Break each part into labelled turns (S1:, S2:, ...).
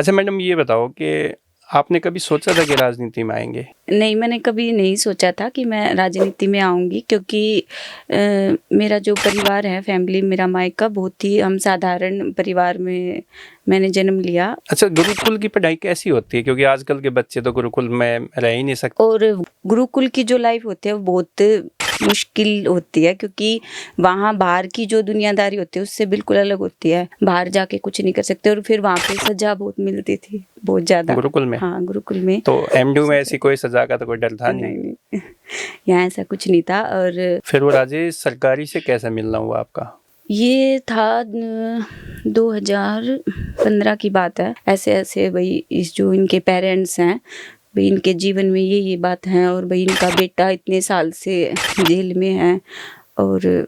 S1: अच्छा मैडम, ये बताओ कि आपने कभी सोचा था कि राजनीति में आएंगे?
S2: नहीं, मैंने कभी नहीं सोचा था कि मैं राजनीति में आऊँगी, क्योंकि मेरा जो परिवार है, फैमिली, मेरा मायका बहुत ही हम साधारण परिवार में मैंने जन्म लिया।
S1: अच्छा, गुरुकुल की पढ़ाई कैसी होती है? क्योंकि आजकल के बच्चे तो गुरुकुल में रह ही नहीं सकते।
S2: और गुरुकुल की जो लाइफ होती है वो बहुत मुश्किल होती है, क्योंकि वहाँ बाहर की जो दुनियादारी होती है उससे बिल्कुल अलग होती है। बाहर जाके कुछ नहीं कर सकते, और फिर वहाँ पे सजा बहुत मिलती थी, बहुत ज़्यादा।
S1: गुरुकुल में?
S2: हाँ, गुरुकुल में।
S1: तो एमडी में ऐसी कोई सजा का तो कोई डर था नहीं?
S2: नहीं, यहाँ ऐसा कुछ नहीं था। और
S1: फिर वो राजेश सरकारी से कैसा मिलना हुआ आपका?
S2: ये था 2015 की बात है। ऐसे ऐसे भाई इस जो इनके पेरेंट्स हैं, भाई इनके जीवन में ये बात है, और भाई इनका बेटा इतने साल से जेल में है। और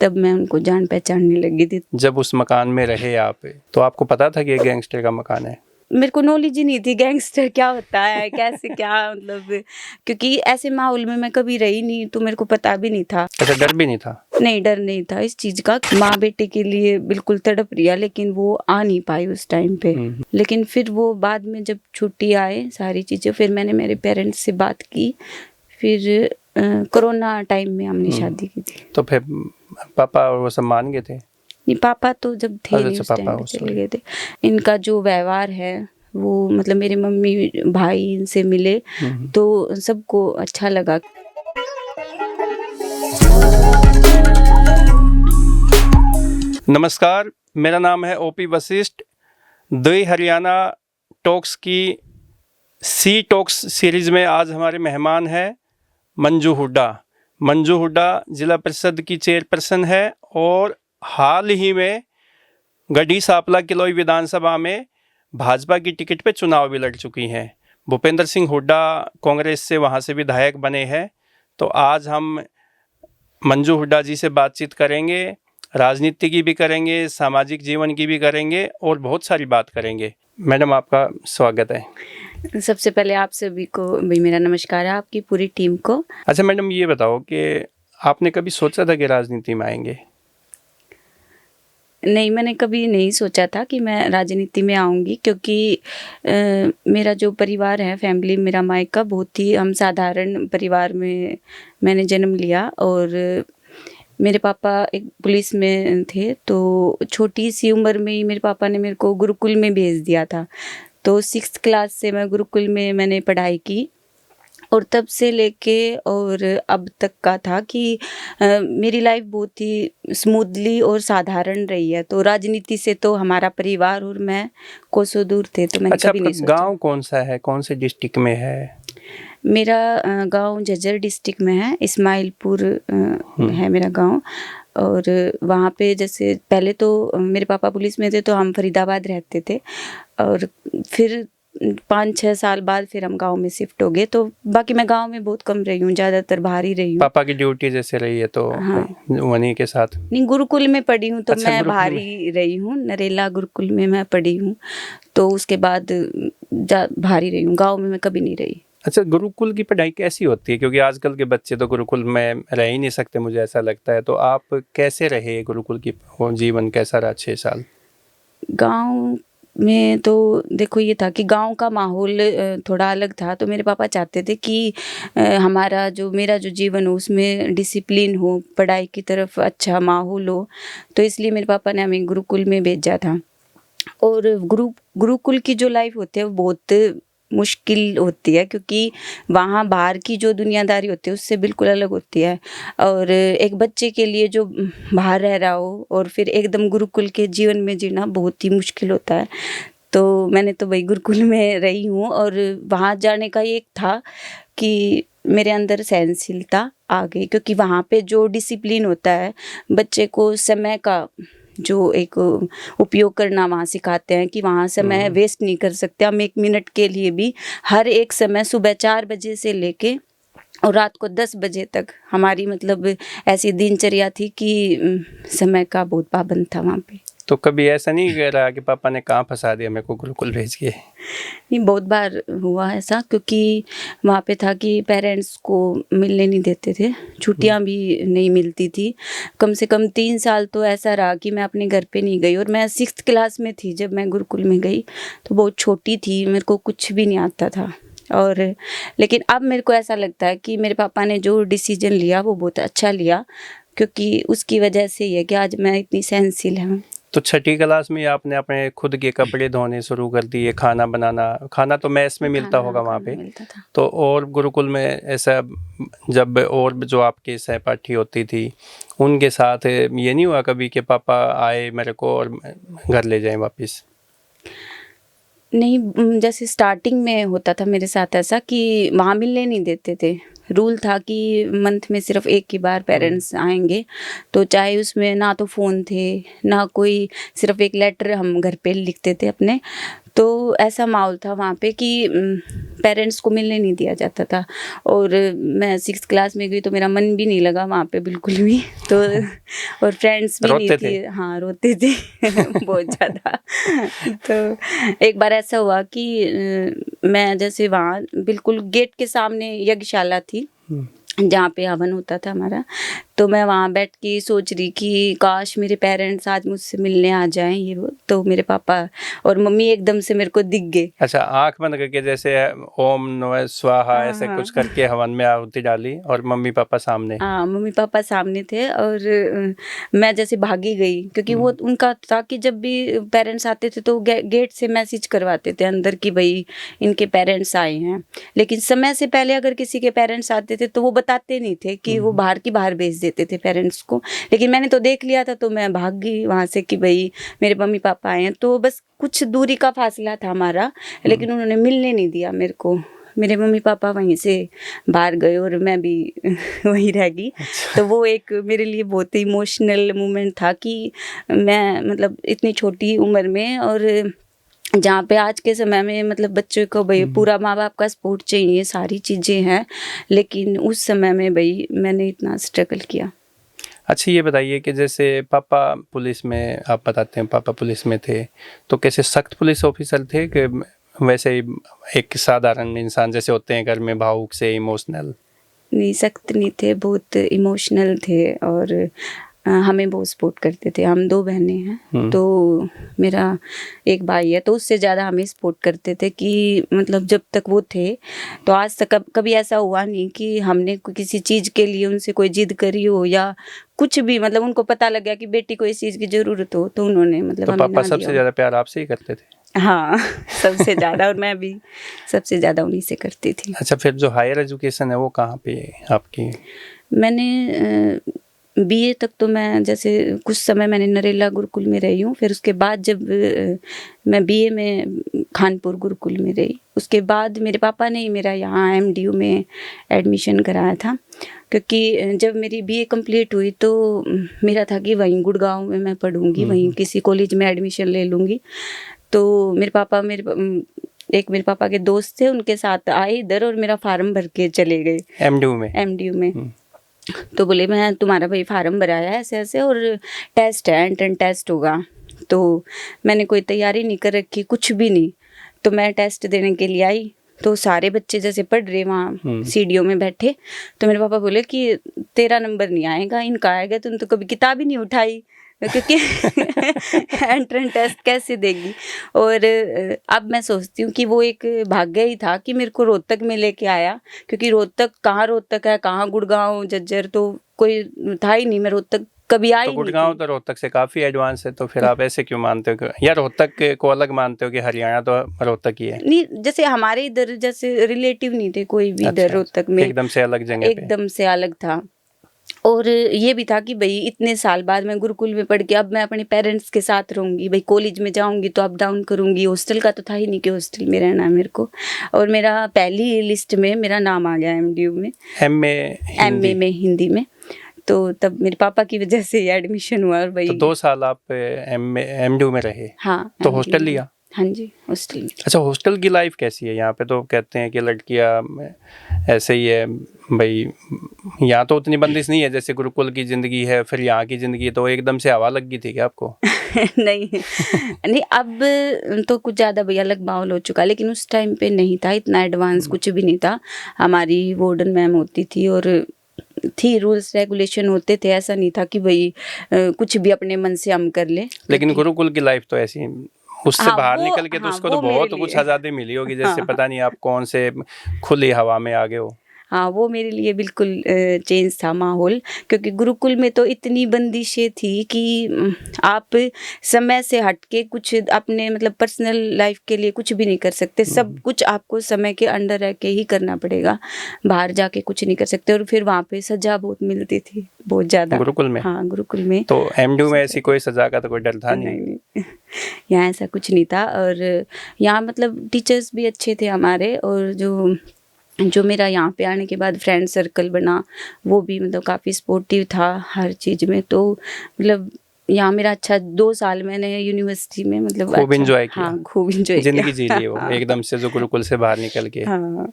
S2: तब मैं उनको जान पहचानने लगी थी।
S1: जब उस मकान में रहे आप, तो आपको पता था कि ये गैंगस्टर का मकान है?
S2: मेरे को नॉलेज ही नहीं थी गैंगस्टर क्या होता है, कैसे क्या मतलब, क्योंकि ऐसे माहौल में मैं कभी रही नहीं, तो मेरे को पता भी नहीं था।
S1: अच्छा, डर भी नहीं था?
S2: नहीं, डर नहीं था इस चीज का। माँ बेटे के लिए बिल्कुल तड़प रही है, लेकिन वो आ नहीं पाई उस टाइम पे। लेकिन फिर वो बाद में जब छुट्टी आए सारी चीजें, फिर मैंने मेरे पेरेंट्स से बात की। फिर कोरोना टाइम में हमने शादी की थी।
S1: तो फिर पापा और वो सब मान गए थे?
S2: नहीं, पापा तो जब थे नहीं, उस टाइम पे चले गए थे। इनका जो व्यवहार है वो, मतलब मेरे मम्मी भाई इनसे मिले तो सबको अच्छा लगा।
S1: नमस्कार, मेरा नाम है OP Vashishtha. The Haryana talks की सी टॉक्स सीरीज़ में आज हमारे मेहमान हैं मंजू हुड्डा। मंजू हुड्डा जिला परिषद की चेयरपर्सन है और हाल ही में गढ़ी सांपला किलोई विधानसभा में भाजपा की टिकट पे चुनाव भी लड़ चुकी हैं। भूपेंद्र सिंह हुड्डा कांग्रेस से वहाँ से विधायक बने हैं। तो आज हम मंजू हुड्डा जी से बातचीत करेंगे, राजनीति की भी करेंगे, सामाजिक जीवन की भी करेंगे और बहुत सारी बात करेंगे। मैडम, आपका स्वागत है।
S2: सबसे पहले आप सभी को भी मेरा नमस्कार है, आपकी पूरी टीम को।
S1: अच्छा मैडम, ये बताओ कि आपने कभी सोचा था कि राजनीति में आएंगे?
S2: नहीं, मैंने कभी नहीं सोचा था कि मैं राजनीति में आऊँगी, क्योंकि मेरा जो परिवार है, फैमिली, मेरा मायका, बहुत ही हम साधारण परिवार में मैंने जन्म लिया। और मेरे पापा एक पुलिस में थे, तो छोटी सी उम्र में ही मेरे पापा ने मेरे को गुरुकुल में भेज दिया था। तो 6th क्लास से मैं गुरुकुल में मैंने पढ़ाई की, और तब से लेके और अब तक का था कि मेरी लाइफ बहुत ही स्मूथली और साधारण रही है। तो राजनीति से तो हमारा परिवार और मैं कोसों दूर थे, तो मैंने
S1: अच्छा,
S2: कभी नहीं
S1: आपका
S2: सोचा।
S1: गांव कौन सा है, कौन से डिस्ट्रिक्ट में है?
S2: मेरा गांव झज्जर डिस्ट्रिक्ट में है, इस्माइलपुर है मेरा गांव। और वहाँ पे जैसे पहले तो मेरे पापा पुलिस में थे, तो हम फरीदाबाद रहते थे, और फिर 5-6 साल बाद फिर हम गांव में शिफ्ट हो गए। तो बाकी मैं गांव में बहुत कम रही हूँ, ज़्यादातर बाहर ही रही हूँ।
S1: पापा की ड्यूटी जैसे रही है तो
S2: हाँ,
S1: उन्हीं के साथ?
S2: नहीं, गुरुकुल में पढ़ी हूँ, तो
S1: अच्छा,
S2: मैं
S1: गुरुकुल
S2: बाहर
S1: में।
S2: ही रही हूँ, नरेला गुरुकुल में मैं पढ़ी हूँ। तो उसके बाद बाहर ही रही हूँ, गाँव में मैं कभी नहीं रही।
S1: अच्छा, गुरुकुल की पढ़ाई कैसी होती है? क्योंकि आजकल के बच्चे तो गुरुकुल में रह ही नहीं सकते, मुझे ऐसा लगता है। तो आप कैसे रहे गुरुकुल की, वो जीवन कैसा रहा 6 साल?
S2: गांव में तो देखो ये था कि गांव का माहौल थोड़ा अलग था। तो मेरे पापा चाहते थे कि मेरा जो जीवन हो उसमें डिसिप्लिन हो, पढ़ाई की तरफ अच्छा माहौल हो। तो इसलिए मेरे पापा ने हमें गुरुकुल में भेजा था। और गुरुकुल की जो लाइफ होती है वो बहुत मुश्किल होती है, क्योंकि वहाँ बाहर की जो दुनियादारी होती है उससे बिल्कुल अलग होती है। और एक बच्चे के लिए जो बाहर रह रहा हो और फिर एकदम गुरुकुल के जीवन में जीना बहुत ही मुश्किल होता है। तो मैंने तो वही गुरुकुल में रही हूँ, और वहाँ जाने का ये था कि मेरे अंदर सहनशीलता आ गई, क्योंकि वहाँ पे जो डिसिप्लिन होता है, बच्चे को समय का जो एक उपयोग करना वहाँ सिखाते हैं कि वहाँ समय वेस्ट नहीं कर सकते हम 1 मिनट के लिए भी। हर एक समय सुबह 4 बजे से लेके और रात को 10 बजे तक हमारी मतलब ऐसी दिनचर्या थी कि समय का बहुत पाबंद था वहाँ पे।
S1: तो कभी ऐसा नहीं कह रहा कि पापा ने कहाँ फंसा दिया मेरे को गुरुकुल भेज के?
S2: नहीं, बहुत बार हुआ ऐसा, क्योंकि वहाँ पे था कि पेरेंट्स को मिलने नहीं देते थे, छुट्टियाँ भी नहीं मिलती थी। कम से कम 3 साल तो ऐसा रहा कि मैं अपने घर पे नहीं गई, और मैं 6th क्लास में थी जब मैं गुरुकुल में गई, तो बहुत छोटी थी, मेरे को कुछ भी नहीं आता था। और लेकिन अब मेरे को ऐसा लगता है कि मेरे पापा ने जो डिसीजन लिया वो बहुत अच्छा लिया, क्योंकि उसकी वजह से ये कि आज मैं इतनी सहनशील हूँ।
S1: तो 6ठी क्लास में आपने अपने खुद के कपड़े धोने शुरू कर दिए, खाना बनाना? खाना तो मैस में मिलता होगा वहाँ पे?
S2: मिलता था।
S1: तो और गुरुकुल में ऐसा, जब और जो आपकी सहपाठी होती थी उनके साथ ये नहीं हुआ कभी कि पापा आए मेरे को और घर ले जाएं वापस?
S2: नहीं, जैसे स्टार्टिंग में होता था मेरे साथ ऐसा कि वहाँ मिलने नहीं देते थे। रूल था कि मंथ में सिर्फ एक ही बार पेरेंट्स आएंगे, तो चाहे उसमें ना तो फ़ोन थे ना कोई, सिर्फ एक लेटर हम घर पे लिखते थे अपने। तो ऐसा माहौल था वहाँ पे कि पेरेंट्स को मिलने नहीं दिया जाता था। और मैं 6th क्लास में गई तो मेरा मन भी नहीं लगा वहाँ पे बिल्कुल भी। तो और फ्रेंड्स भी नहीं
S1: रोते
S2: थी।
S1: थे?
S2: हाँ, रोते थे बहुत ज़्यादा। तो एक बार ऐसा हुआ कि मैं जैसे वहाँ बिल्कुल गेट के सामने यज्ञशाला थी जहाँ पे हवन होता था हमारा, तो मैं वहाँ बैठ के सोच रही कि काश मेरे पेरेंट्स आज मुझसे मिलने आ जाएं, ये वो। तो मेरे पापा और मम्मी एकदम से मेरे को दिख गए।
S1: अच्छा, आंख बंद करके जैसे ओम नमः स्वाहा
S2: हाँ,
S1: ऐसे
S2: हाँ।
S1: कुछ करके हवन में आहुति डाली और मम्मी पापा सामने?
S2: हाँ, मम्मी पापा सामने थे, और मैं जैसे भागी गई, क्योंकि वो उनका था कि जब भी पेरेंट्स आते थे तो गेट से मैसेज करवाते थे अंदर कि भाई इनके पेरेंट्स आए हैं। लेकिन समय से पहले अगर किसी के पेरेंट्स आते थे तो वो बताते नहीं थे कि वो बाहर की बाहर भेज देते थे पेरेंट्स को। लेकिन मैंने तो देख लिया था, तो मैं भाग गई वहाँ से कि भाई मेरे मम्मी पापा आए हैं। तो बस कुछ दूरी का फासला था हमारा, लेकिन उन्होंने मिलने नहीं दिया मेरे को। मेरे मम्मी पापा वहीं से बाहर गए और मैं भी वहीं रह गई। तो वो एक मेरे लिए बहुत ही इमोशनल मोमेंट था कि मैं मतलब इतनी छोटी उम्र में, और जहाँ पे आज के समय में मतलब बच्चों को भाई पूरा माँ बाप का सपोर्ट चाहिए, सारी चीज़ें हैं, लेकिन उस समय में भाई मैंने इतना स्ट्रगल किया।
S1: अच्छा, ये बताइए कि जैसे पापा पुलिस में, आप बताते हैं पापा पुलिस में थे, तो कैसे सख्त पुलिस ऑफिसर थे कि वैसे ही एक साधारण इंसान जैसे होते हैं घर में, भावुक से इमोशनल?
S2: नहीं, सख्त नहीं थे, बहुत इमोशनल थे, और हमें बहुत सपोर्ट करते थे। हम 2 बहनें हैं, तो मेरा एक भाई है, तो उससे ज़्यादा हमें सपोर्ट करते थे कि मतलब जब तक वो थे तो आज तक कभी ऐसा हुआ नहीं कि हमने किसी चीज़ के लिए उनसे कोई जिद करी हो या कुछ भी। मतलब उनको पता लग गया कि बेटी को इस चीज़ की ज़रूरत हो तो उन्होंने मतलब
S1: तो
S2: हमें
S1: पापा
S2: ना
S1: सबसे
S2: दिया।
S1: ज़्यादा प्यार आपसे ही करते थे?
S2: हाँ, सबसे ज़्यादा, और मैं भी सबसे ज़्यादा उन्हीं से करती थी।
S1: अच्छा, फिर जो हायर एजुकेशन है वो कहाँ पे आपकी?
S2: मैंने बीए तक तो मैं जैसे कुछ समय मैंने नरेला गुरुकुल में रही हूँ। फिर उसके बाद जब मैं बीए में खानपुर गुरुकुल में रही, उसके बाद मेरे पापा ने ही मेरा यहाँ एमडीयू में एडमिशन कराया था, क्योंकि जब मेरी बीए कंप्लीट हुई तो मेरा था कि वहीं गुड़गांव में मैं पढ़ूंगी, वहीं किसी कॉलेज में एडमिशन ले लूँगी। तो मेरे पापा मेरे पापा के दोस्त थे, उनके साथ आए इधर और मेरा फार्म भर के चले गए एमडीयू में। तो बोले मैं तुम्हारा भाई फार्म भराया है ऐसे ऐसे, और टेस्ट है, एंट्रेंस टेस्ट होगा। तो मैंने कोई तैयारी नहीं कर रखी, कुछ भी नहीं। तो मैं टेस्ट देने के लिए आई, तो सारे बच्चे जैसे पढ़ रहे वहाँ सीढ़ियों में बैठे, तो मेरे पापा बोले कि तेरा नंबर नहीं आएगा, इनका आएगा, तुम तो कभी किताब ही नहीं उठाई, क्योंकि एंट्रेंस टेस्ट कैसे देगी। और अब मैं सोचती हूँ कि वो एक भाग्य ही था कि मेरे को रोहतक में लेके आया, क्योंकि रोहतक है, कहाँ गुड़गांव झज्जर, तो कोई था ही नहीं। मैं रोहतक कभी आई
S1: तो
S2: नहीं
S1: गुड़गांव
S2: थी।
S1: तो रोहतक से काफ़ी एडवांस है, तो फिर आप ऐसे क्यों मानते हो कि या रोहतक को अलग मानते हो कि हरियाणा तो रोहतक ही है?
S2: नहीं, जैसे हमारे इधर जैसे रिलेटिव नहीं थे कोई भी इधर
S1: अच्छा,
S2: रोहतक में,
S1: एकदम से अलग जगह पे?
S2: एकदम से अलग था। और ये भी था कि भाई इतने साल बाद मैं गुरुकुल में पढ़ के अब मैं अपने पेरेंट्स के साथ रहूंगी, भाई कॉलेज में जाऊंगी तो अप डाउन करूंगी। हॉस्टल का तो था ही नहीं कि हॉस्टल में रहना है मेरे को, और मेरा पहली लिस्ट में मेरा नाम आ गया एमडीयू में, एमए में हिंदी में। तो तब मेरे पापा की वजह से ये एडमिशन हुआ। और भाई
S1: तो 2 साल आप एमडीयू में रहे?
S2: हाँ,
S1: तो
S2: MDU
S1: हॉस्टल
S2: में।
S1: लिया?
S2: हाँ जी, हॉस्टल में।
S1: अच्छा, हॉस्टल की लाइफ कैसी है? यहाँ पे तो कहते हैं कि लड़कियाँ ऐसे ही है भाई, यहाँ तो उतनी बंदिश नहीं है जैसे गुरुकुल की ज़िंदगी है, फिर यहाँ की ज़िंदगी तो एकदम से हवा लग गई थी क्या आपको?
S2: नहीं, नहीं अब तो कुछ ज़्यादा भई अलग माहौल हो चुका है, लेकिन उस टाइम पे नहीं था, इतना एडवांस कुछ भी नहीं था। हमारी वार्डन मैम होती थी और थी रूल्स रेगुलेशन होते थे, ऐसा नहीं था कि भई कुछ भी अपने मन से हम कर लें।
S1: लेकिन गुरुकुल की लाइफ तो ऐसी, उससे
S2: हाँ,
S1: बाहर
S2: वो
S1: निकल के तो
S2: हाँ,
S1: उसको तो
S2: वो मेरे
S1: बहुत कुछ
S2: लिए
S1: आज़ादी मिली होगी, जैसे
S2: हाँ,
S1: पता नहीं आप कौन से खुली हवा में आ गए हो।
S2: हाँ, वो मेरे लिए बिल्कुल चेंज था माहौल, क्योंकि गुरुकुल में तो इतनी बंदिशें थी कि आप समय से हट के कुछ अपने मतलब पर्सनल लाइफ के लिए कुछ भी नहीं कर सकते। सब कुछ आपको समय के अंडर रह के ही करना पड़ेगा, बाहर जाके कुछ नहीं कर सकते। और फिर वहाँ पे सज़ा बहुत मिलती थी, बहुत ज़्यादा।
S1: गुरुकुल में?
S2: हाँ, गुरुकुल में।
S1: तो एमडीयू में ऐसी कोई सजा का तो कोई डर था नहीं?
S2: नहीं, नहीं, यहाँ ऐसा कुछ नहीं था। और यहाँ मतलब टीचर्स भी अच्छे थे हमारे, और जो मेरा यहाँ पे आने के बाद फ्रेंड सर्कल बना, वो भी मतलब काफ़ी सपोर्टिव था हर चीज़ में। तो मतलब यहाँ मेरा अच्छा 2 साल मैंने यूनिवर्सिटी में मतलब
S1: खूब
S2: अच्छा,
S1: एंजॉय किया?
S2: हाँ, खूब एंजॉय
S1: ज़िंदगी जी
S2: किया।
S1: ली वो
S2: हाँ,
S1: एकदम से जो गुरुकुल से बाहर निकल के।
S2: हाँ,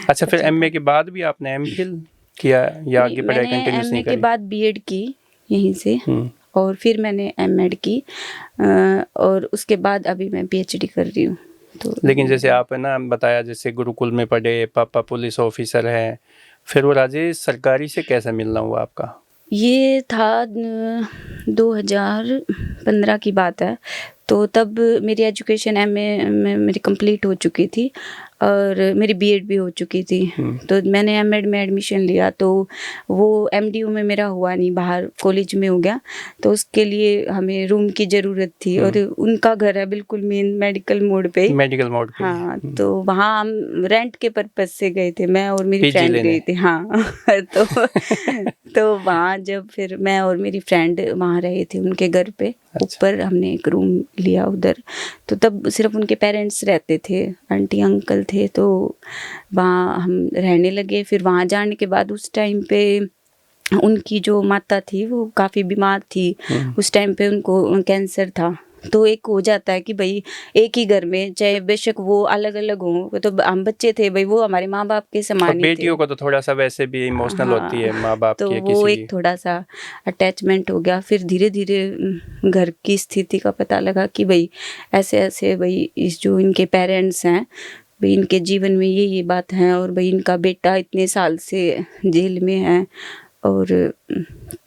S1: अच्छा, फिर
S2: अच्छा
S1: एमए
S2: था।
S1: के बाद भी आपने एमफिल किया या
S2: नहीं,
S1: आगे पढ़ाई
S2: मैंने
S1: कंटिन्यूस
S2: एमए
S1: नहीं
S2: के
S1: करी?
S2: बाद बीएड की यहीं से,
S1: हम्म।
S2: और फिर मैंने एमएड की, और उसके बाद अभी मैं पीएचडी कर रही हूँ। तो
S1: लेकिन जैसे आप है ना बताया, जैसे गुरुकुल में पढ़े, पापा पुलिस ऑफिसर हैं, फिर वो राजेश सरकारी से कैसे मिलना हुआ आपका?
S2: ये था 2015 की बात है। तो तब मेरी एजुकेशन एमए में मेरी कंप्लीट हो चुकी थी, और मेरी बीएड भी हो चुकी थी। तो मैंने एमएड में एडमिशन लिया, तो वो एमडीयू में मेरा हुआ नहीं, बाहर कॉलेज में हो गया। तो उसके लिए हमें रूम की ज़रूरत थी, और उनका घर है बिल्कुल मेन मेडिकल मोड़ पे।
S1: मेडिकल मोड पे?
S2: हाँ, तो वहाँ हम रेंट के पर्पज से गए थे, मैं और मेरी
S1: पीजी
S2: फ्रेंड
S1: लेने?
S2: गई थी। हाँ, तो वहाँ जब फिर मैं और मेरी फ्रेंड वहाँ रहे थे उनके घर पे, ऊपर हमने एक रूम लिया उधर। तो तब सिर्फ उनके पेरेंट्स रहते थे, आंटी अंकल थे। तो वहाँ हम रहने लगे। फिर वहाँ जाने के बाद उस टाइम पे उनकी जो माता थी वो काफ़ी बीमार थी। उस टाइम पे उनको कैंसर था। तो एक हो जाता है कि भाई एक ही घर में, चाहे बेशक वो अलग अलग हों, तो हम बच्चे थे भाई, वो हमारे माँ बाप के
S1: और
S2: समान ही थे।
S1: बेटियों को तो थोड़ा सा वैसे भी इमोशनल होती है माँ बाप
S2: तो
S1: की या
S2: वो
S1: किसी
S2: एक
S1: की।
S2: थोड़ा सा अटैचमेंट हो गया। फिर धीरे धीरे घर की स्थिति का पता लगा कि भाई ऐसे ऐसे भाई इस जो इनके पेरेंट्स हैं भाई, इनके जीवन में ये बात है, और भाई इनका बेटा इतने साल से जेल में है। और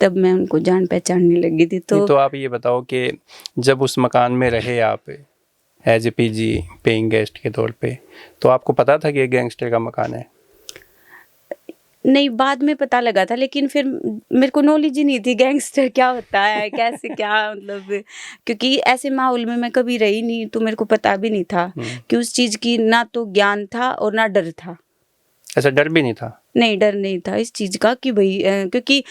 S2: तब मैं उनको जान पहचानने लगी थी।
S1: तो आप ये बताओ कि जब उस मकान में रहे आप as a PG paying guest के तौर पे, तो आपको पता था कि ये गैंगस्टर का मकान है?
S2: नहीं, बाद में पता लगा था, लेकिन फिर मेरे को नॉलेज ही नहीं थी गैंगस्टर क्या होता है, कैसे क्या मतलब, क्योंकि ऐसे माहौल में मैं कभी रही नहीं, तो मेरे को पता भी नहीं था कि उस चीज़ की ना तो ज्ञान था और ना डर था।
S1: ऐसा डर भी नहीं था?
S2: नहीं, डर नहीं था इस चीज़ का कि भाई क्योंकि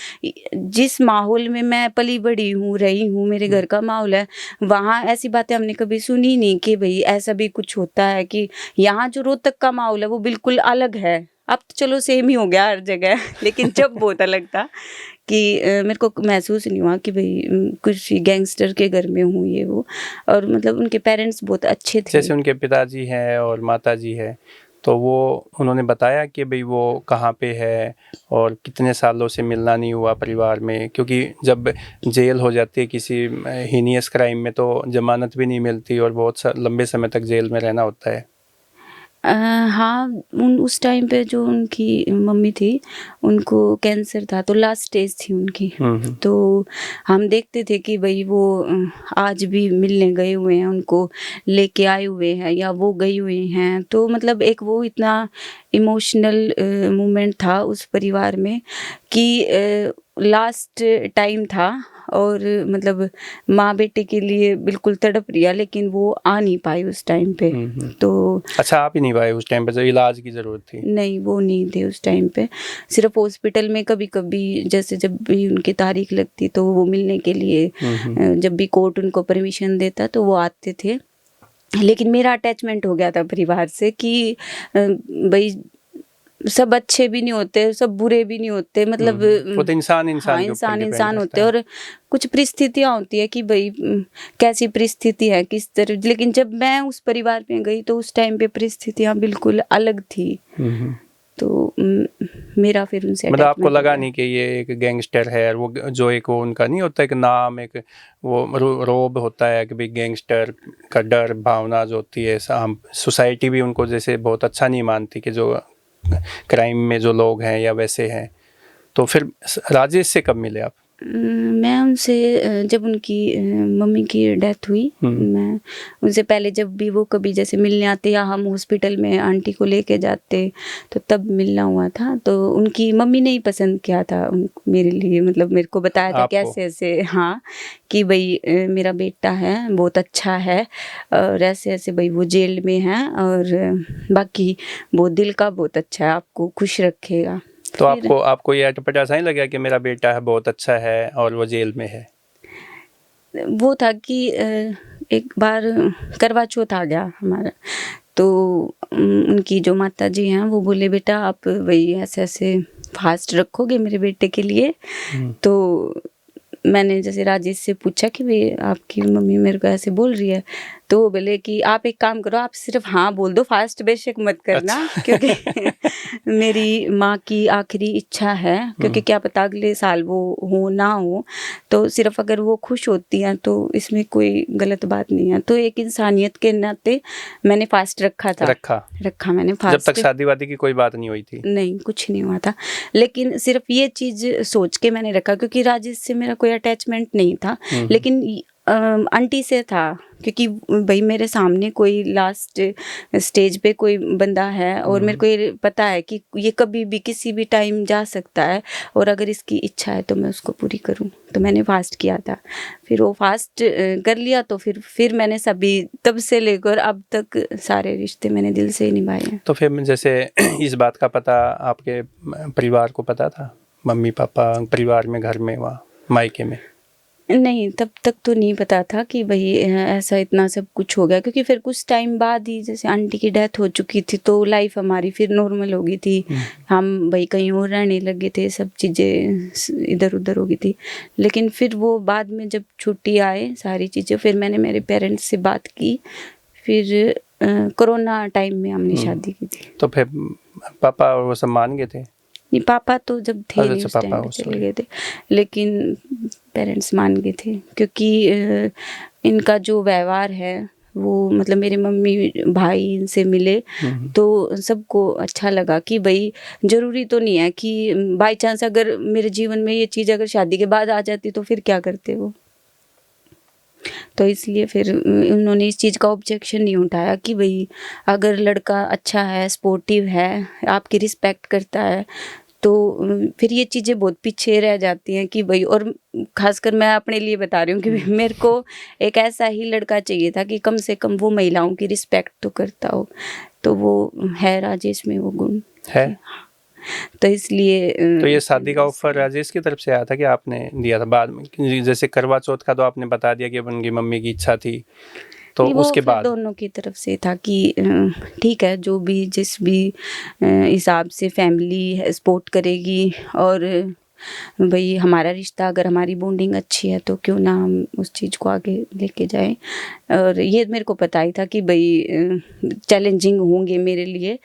S2: जिस माहौल में मैं पली बड़ी हूँ, रही हूँ, मेरे घर का माहौल है, वहाँ ऐसी बातें हमने कभी सुनी नहीं कि भाई ऐसा भी कुछ होता है। कि यहाँ जो रोहतक का माहौल है वो बिल्कुल अलग है। अब तो चलो सेम ही हो गया हर जगह, लेकिन जब बहुत अलग था कि मेरे को महसूस नहीं हुआ कि भाई कुछ गैंगस्टर के घर में हूँ ये वो। और मतलब उनके पेरेंट्स बहुत अच्छे थे।
S1: जैसे उनके पिताजी हैं और माताजी है, तो वो उन्होंने बताया कि भाई वो कहाँ पे है और कितने सालों से मिलना नहीं हुआ परिवार में? क्योंकि जब जेल हो जाती है किसी हीनियस क्राइम में तो जमानत भी नहीं मिलती और बहुत लंबे समय तक जेल में रहना होता है।
S2: हाँ, उस टाइम पे जो उनकी मम्मी थी उनको कैंसर था, तो लास्ट स्टेज थी उनकी। तो हम देखते थे कि भाई वो आज भी मिलने गए हुए हैं, उनको लेके आए हुए हैं या वो गई हुई हैं। तो मतलब एक वो इतना इमोशनल मोमेंट था उस परिवार में कि लास्ट टाइम था, और मतलब माँ बेटे के लिए बिल्कुल तड़प रही है, लेकिन वो आ नहीं पाई उस टाइम पे। तो
S1: अच्छा, आप ही नहीं पाए उस टाइम पे, जब इलाज की ज़रूरत थी?
S2: नहीं, वो नहीं थे उस टाइम पे। सिर्फ हॉस्पिटल में कभी कभी जैसे जब भी उनकी तारीख लगती तो वो मिलने के लिए जब भी कोर्ट उनको परमिशन देता तो वो आते थे। लेकिन मेरा अटैचमेंट हो गया था परिवार से कि भाई सब अच्छे भी नहीं होते, सब बुरे भी नहीं होते, मतलब
S1: वो तो इंसान
S2: हाँ,
S1: इंसान के ऊपर
S2: इंसान
S1: डिपेंड
S2: इंसान
S1: करता
S2: होते हैं।
S1: है।
S2: और कुछ परिस्थितियां होती है कि भाई कैसी परिस्थिति है किस तरह, लेकिन जब मैं उस परिवार में गई तो उस टाइम पे परिस्थितियां बिल्कुल अलग थी। तो मेरा फिर उनसे
S1: मतलब आपको
S2: अटैचमेंट हो
S1: लगा
S2: गया।
S1: नहीं कि ये एक गैंगस्टर है, और वो जो एक वो उनका नहीं होता एक नाम, एक वो रोब होता है कि भाई गैंगस्टर का डर भावना जो होती है, हम सोसाइटी भी उनको जैसे बहुत अच्छा नहीं मानती कि जो क्राइम में जो लोग हैं या वैसे हैं। तो फिर राजेश से कब मिले आप?
S2: मैं उनसे जब उनकी मम्मी की डेथ हुई, मैं उनसे पहले जब भी वो कभी जैसे मिलने आते या हम हॉस्पिटल में आंटी को लेके जाते तो तब मिलना हुआ था। तो उनकी मम्मी ने ही पसंद किया था मेरे लिए, मतलब मेरे को बताया था
S1: आपको?
S2: कैसे ऐसे, हाँ, कि भाई मेरा बेटा है बहुत अच्छा है और ऐसे ऐसे भाई वो जेल में है और बाकी वो दिल का बहुत अच्छा है, आपको खुश रखेगा।
S1: तो आपको ये अटपटा ऐसा नहीं लगा कि मेरा बेटा है बहुत अच्छा है और वो जेल में है?
S2: वो था कि एक बार करवा चौथ आ गया हमारा, तो उनकी जो माता जी हैं वो बोले बेटा आप वही ऐसे ऐसे फास्ट रखोगे मेरे बेटे के लिए। तो मैंने जैसे राजेश से पूछा कि भाई आपकी मम्मी मेरे को ऐसे बोल रही है, तो वो बोले कि आप एक काम करो, आप सिर्फ हाँ बोल दो, फास्ट बेशक मत करना।
S1: अच्छा।
S2: क्योंकि मेरी माँ की आखिरी इच्छा है, क्योंकि क्या पता अगले साल वो हो ना हो, तो सिर्फ अगर वो खुश होती हैं तो इसमें कोई गलत बात नहीं है। तो एक इंसानियत के नाते मैंने फास्ट रखा था। रखा मैंने
S1: जब
S2: फास्ट।
S1: तक शादी वादी की कोई बात नहीं हुई थी?
S2: नहीं, कुछ नहीं हुआ था, लेकिन सिर्फ ये चीज सोच के मैंने रखा, क्योंकि राजेश से मेरा कोई अटैचमेंट नहीं था, लेकिन आंटी से था, क्योंकि भाई मेरे सामने कोई लास्ट स्टेज पे कोई बंदा है और मेरे को ये पता है कि ये कभी भी किसी भी टाइम जा सकता है, और अगर इसकी इच्छा है तो मैं उसको पूरी करूं। तो मैंने फास्ट किया था, फिर वो फास्ट कर लिया, तो फिर मैंने सभी तब से लेकर अब तक सारे रिश्ते मैंने दिल से ही निभाए हैं।
S1: तो फिर जैसे इस बात का पता आपके परिवार को पता था, मम्मी पापा परिवार में, घर में, वहाँ मायके में?
S2: नहीं, तब तक तो नहीं पता था कि भाई ऐसा इतना सब कुछ हो गया, क्योंकि फिर कुछ टाइम बाद ही जैसे आंटी की डेथ हो चुकी थी तो लाइफ हमारी फिर नॉर्मल हो गई थी। हम भाई कहीं और रहने लगे थे, सब चीज़ें इधर उधर हो गई थी। लेकिन फिर वो बाद में जब छुट्टी आए सारी चीज़ें, फिर मैंने मेरे पेरेंट्स से बात की, फिर कोरोना टाइम में हमने शादी की थी।
S1: तो फिर पापा वो सब मान गए थे?
S2: नहीं, पापा तो जब थे
S1: अच्छा,
S2: नहीं उस
S1: पापा
S2: टाइम पे
S1: उस
S2: चले गए थे, लेकिन पेरेंट्स मान गए थे, क्योंकि इनका जो व्यवहार है वो, मतलब मेरे मम्मी भाई इनसे मिले तो सबको अच्छा लगा कि भाई ज़रूरी तो नहीं है कि बाई चांस अगर मेरे जीवन में ये चीज़ अगर शादी के बाद आ जाती तो फिर क्या करते वो। तो इसलिए फिर उन्होंने इस चीज़ का ऑब्जेक्शन नहीं उठाया कि भाई अगर लड़का अच्छा है, स्पोर्टिव है, आपकी रिस्पेक्ट करता है, तो फिर ये चीज़ें बहुत पीछे रह जाती हैं कि भाई, और खासकर मैं अपने लिए बता रही हूँ कि मेरे को एक ऐसा ही लड़का चाहिए था कि कम से कम वो महिलाओं की रिस्पेक्ट तो करता हो, तो वो है, राजेश में वो गुण
S1: है।
S2: तो इसलिए
S1: तो ये शादी का ऑफर राजेश की तरफ से आया था कि आपने दिया था बाद में? जैसे करवा चौथ का तो आपने बता दिया कि उनकी मम्मी की इच्छा थी, तो
S2: वो
S1: उसके
S2: फिर
S1: बाद
S2: दोनों की तरफ से था कि ठीक है, जो भी जिस भी हिसाब से फैमिली सपोर्ट करेगी, और भाई हमारा रिश्ता, अगर हमारी बॉन्डिंग अच्छी है तो क्यों ना हम उस चीज़ को आगे लेके जाएं। और ये मेरे को पता ही था कि भाई चैलेंजिंग होंगे मेरे लिए,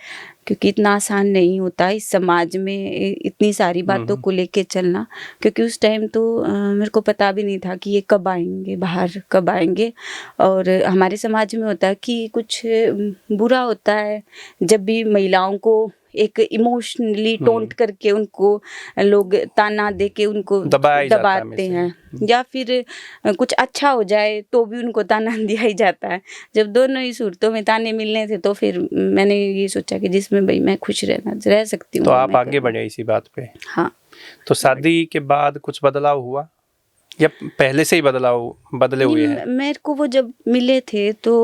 S2: क्योंकि इतना आसान नहीं होता इस समाज में इतनी सारी बातों को लेके चलना, क्योंकि उस टाइम तो मेरे को पता भी नहीं था कि ये कब आएंगे बाहर, कब आएंगे। और हमारे समाज में होता है कि कुछ बुरा होता है जब भी महिलाओं को एक इमोशनली टोंट करके उनको लोग ताना दे के उनको दबाते हैं, या फिर कुछ अच्छा हो जाए तो भी उनको ताना दिया ही जाता है। जब दोनों ही सूरतों में ताने मिलने थे तो फिर मैंने ये सोचा कि जिसमें भाई मैं खुश रह सकती हूँ,
S1: तो आप आगे बढ़े इसी बात पे।
S2: हाँ।
S1: तो शादी के बाद कुछ बदलाव हुआ या पहले से ही बदले हुए हैं?
S2: मेरे को वो जब मिले थे तो,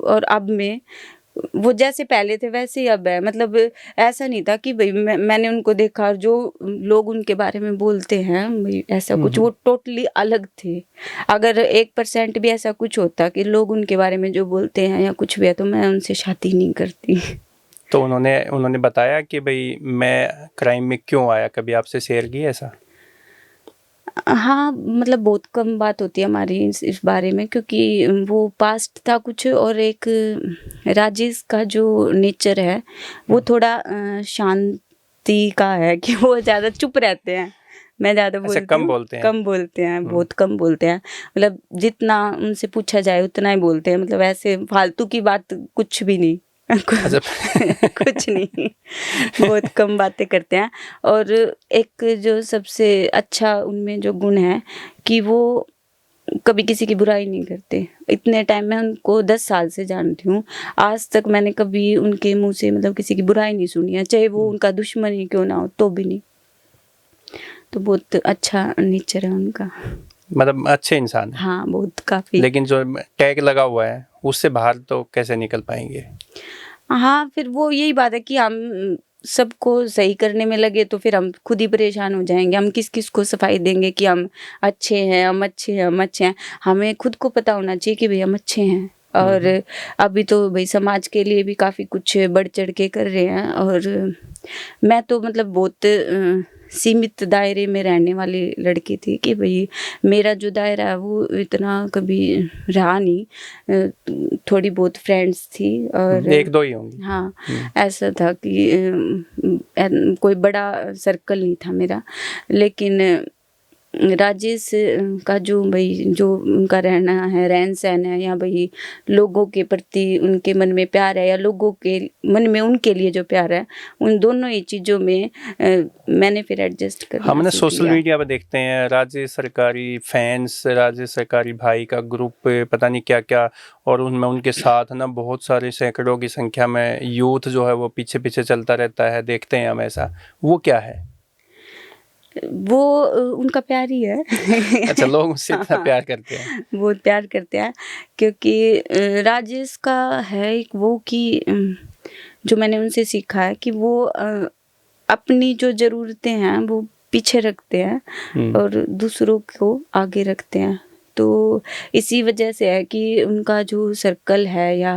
S2: और अब में वो जैसे पहले थे वैसे ही अब है, मतलब ऐसा नहीं था कि भाई मैंने उनको देखा और जो लोग उनके बारे में बोलते हैं भाई ऐसा कुछ, वो टोटली अलग थे। अगर 1% भी ऐसा कुछ होता कि लोग उनके बारे में जो बोलते हैं या कुछ भी है, तो मैं उनसे शादी नहीं करती।
S1: तो उन्होंने बताया कि भाई मैं क्राइम में क्यों आया, कभी आपसे शेयर किया ऐसा?
S2: हाँ, मतलब बहुत कम बात होती है हमारी इस बारे में, क्योंकि वो पास्ट था कुछ, और एक राजेश का जो नेचर है वो थोड़ा शांति का है कि वो ज़्यादा चुप रहते हैं। मैं ज़्यादा
S1: अच्छा,
S2: बोलती
S1: कम
S2: हूँ,
S1: बोलते हैं।
S2: कम बोलते हैं, बहुत कम बोलते हैं। मतलब जितना उनसे पूछा जाए उतना ही बोलते हैं, मतलब ऐसे फालतू की बात कुछ भी नहीं।
S1: अच्छा।
S2: कुछ नहीं, बहुत कम बातें करते हैं। और एक जो सबसे अच्छा उनमें जो गुण है कि वो कभी किसी की बुराई नहीं करते। इतने टाइम में उनको 10 साल से जानती हूँ, आज तक मैंने कभी उनके मुंह से मतलब किसी की बुराई नहीं सुनी है, चाहे वो उनका दुश्मन ही क्यों ना हो तो भी नहीं। तो बहुत अच्छा नेचर है उनका।
S1: मतलब अच्छे इंसान है।
S2: हाँ, बहुत काफ़ी।
S1: लेकिन जो टैग लगा हुआ है उससे बाहर तो कैसे निकल पाएंगे?
S2: हाँ, फिर वो यही बात है कि हम सबको सही करने में लगे तो फिर हम खुद ही परेशान हो जाएंगे। हम किस-किस को सफाई देंगे कि हम अच्छे हैं, हम अच्छे हैं, हम अच्छे हैं। हमें खुद को पता होना चाहिए कि भई हम अच्छे हैं। और अभी तो भई समाज के लिए भी काफ़ी कुछ बढ़-चढ़ के कर रहे हैं। और मैं तो मतलब बहुत सीमित दायरे में रहने वाली लड़की थी कि भई मेरा जो दायरा है वो इतना कभी रहा नहीं। थोड़ी बहुत फ्रेंड्स थी और
S1: 1-2 ही होंगी।
S2: हाँ, ऐसा था कि कोई बड़ा सर्कल नहीं था मेरा। लेकिन राजेश का जो भई जो उनका रहना है, रहन-सहन है, या भई लोगों के प्रति उनके मन में प्यार है या लोगों के मन में उनके लिए जो प्यार है, उन दोनों ही चीज़ों में मैंने फिर एडजस्ट करना
S1: हमने
S2: सीख
S1: सोशल
S2: लिया।
S1: मीडिया पे देखते हैं राजेश सरकारी फैंस, राजेश सरकारी भाई का ग्रुप, पता नहीं क्या-क्या, और उनमें उनके साथ ना बहुत सारे सैकड़ों की संख्या में यूथ जो है वो पीछे-पीछे चलता रहता है, देखते हैं हम ऐसा। वो क्या है?
S2: वो उनका प्यार ही है।
S1: अच्छा, लोग उससे इतना
S2: हाँ,
S1: प्यार करते हैं।
S2: बहुत प्यार करते हैं, क्योंकि राजेश का है एक वो कि जो मैंने उनसे सीखा है कि वो अपनी जो ज़रूरतें हैं वो पीछे रखते हैं और दूसरों को आगे रखते हैं। तो इसी वजह से है कि उनका जो सर्कल है या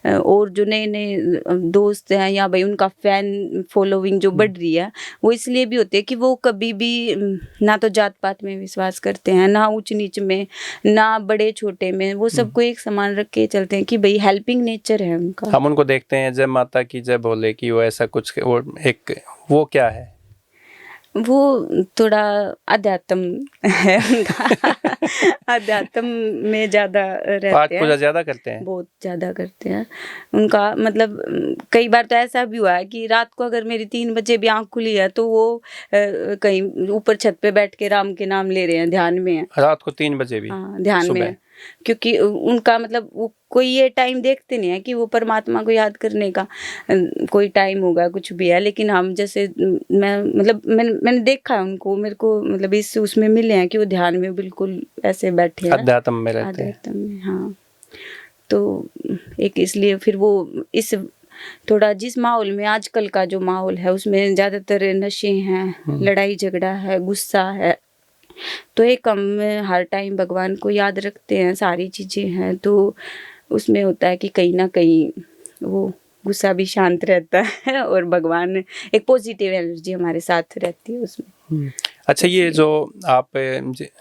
S2: और जो नए-नए दोस्त हैं या भई उनका फ़ैन फ़ॉलोइंग जो बढ़ रही है, वो इसलिए भी होती है कि वो कभी भी ना तो जात-पात में विश्वास करते हैं, ना ऊँच-नीच में, ना बड़े-छोटे में। वो सबको एक समान रख के चलते हैं कि भई हेल्पिंग नेचर है उनका।
S1: हम उनको देखते हैं जय माता की जय भोले की, वो ऐसा कुछ, वो एक, वो क्या है?
S2: वो थोड़ा अध्यात्म है उनका। अध्यात्म में ज़्यादा
S1: पाठ
S2: रहते हैं,
S1: पूजा ज़्यादा करते हैं?
S2: बहुत ज़्यादा करते हैं। उनका मतलब कई बार तो ऐसा भी हुआ है कि रात को अगर मेरी 3 बजे भी आँख खुली है तो वो कहीं ऊपर छत पे बैठ के राम के नाम ले रहे हैं, ध्यान में हैं।
S1: रात को 3 बजे भी?
S2: हाँ, ध्यान में
S1: सुबह?
S2: है। क्योंकि उनका मतलब वो कोई ये टाइम देखते नहीं है कि वो परमात्मा को याद करने का कोई टाइम होगा, कुछ भी है। लेकिन हम जैसे मैं मतलब मैंने देखा है उनको, मेरे को मतलब इस उसमें मिले हैं कि वो ध्यान में बिल्कुल ऐसे बैठे हैं।
S1: अध्यात्म में रहते हैं।
S2: अध्यात्म में, हाँ। तो एक इसलिए फिर वो इस थोड़ा जिस माहौल में आजकल का जो माहौल है उसमें ज़्यादातर नशे हैं, लड़ाई झगड़ा है, गुस्सा है। तो एक हम हर टाइम भगवान को याद रखते हैं, सारी चीज़ें हैं, तो उसमें होता है कि कहीं न कहीं वो गुस्सा भी शांत रहता है और भगवान एक पॉजिटिव एनर्जी हमारे साथ रहती है उसमें।
S1: अच्छा, ये जो आप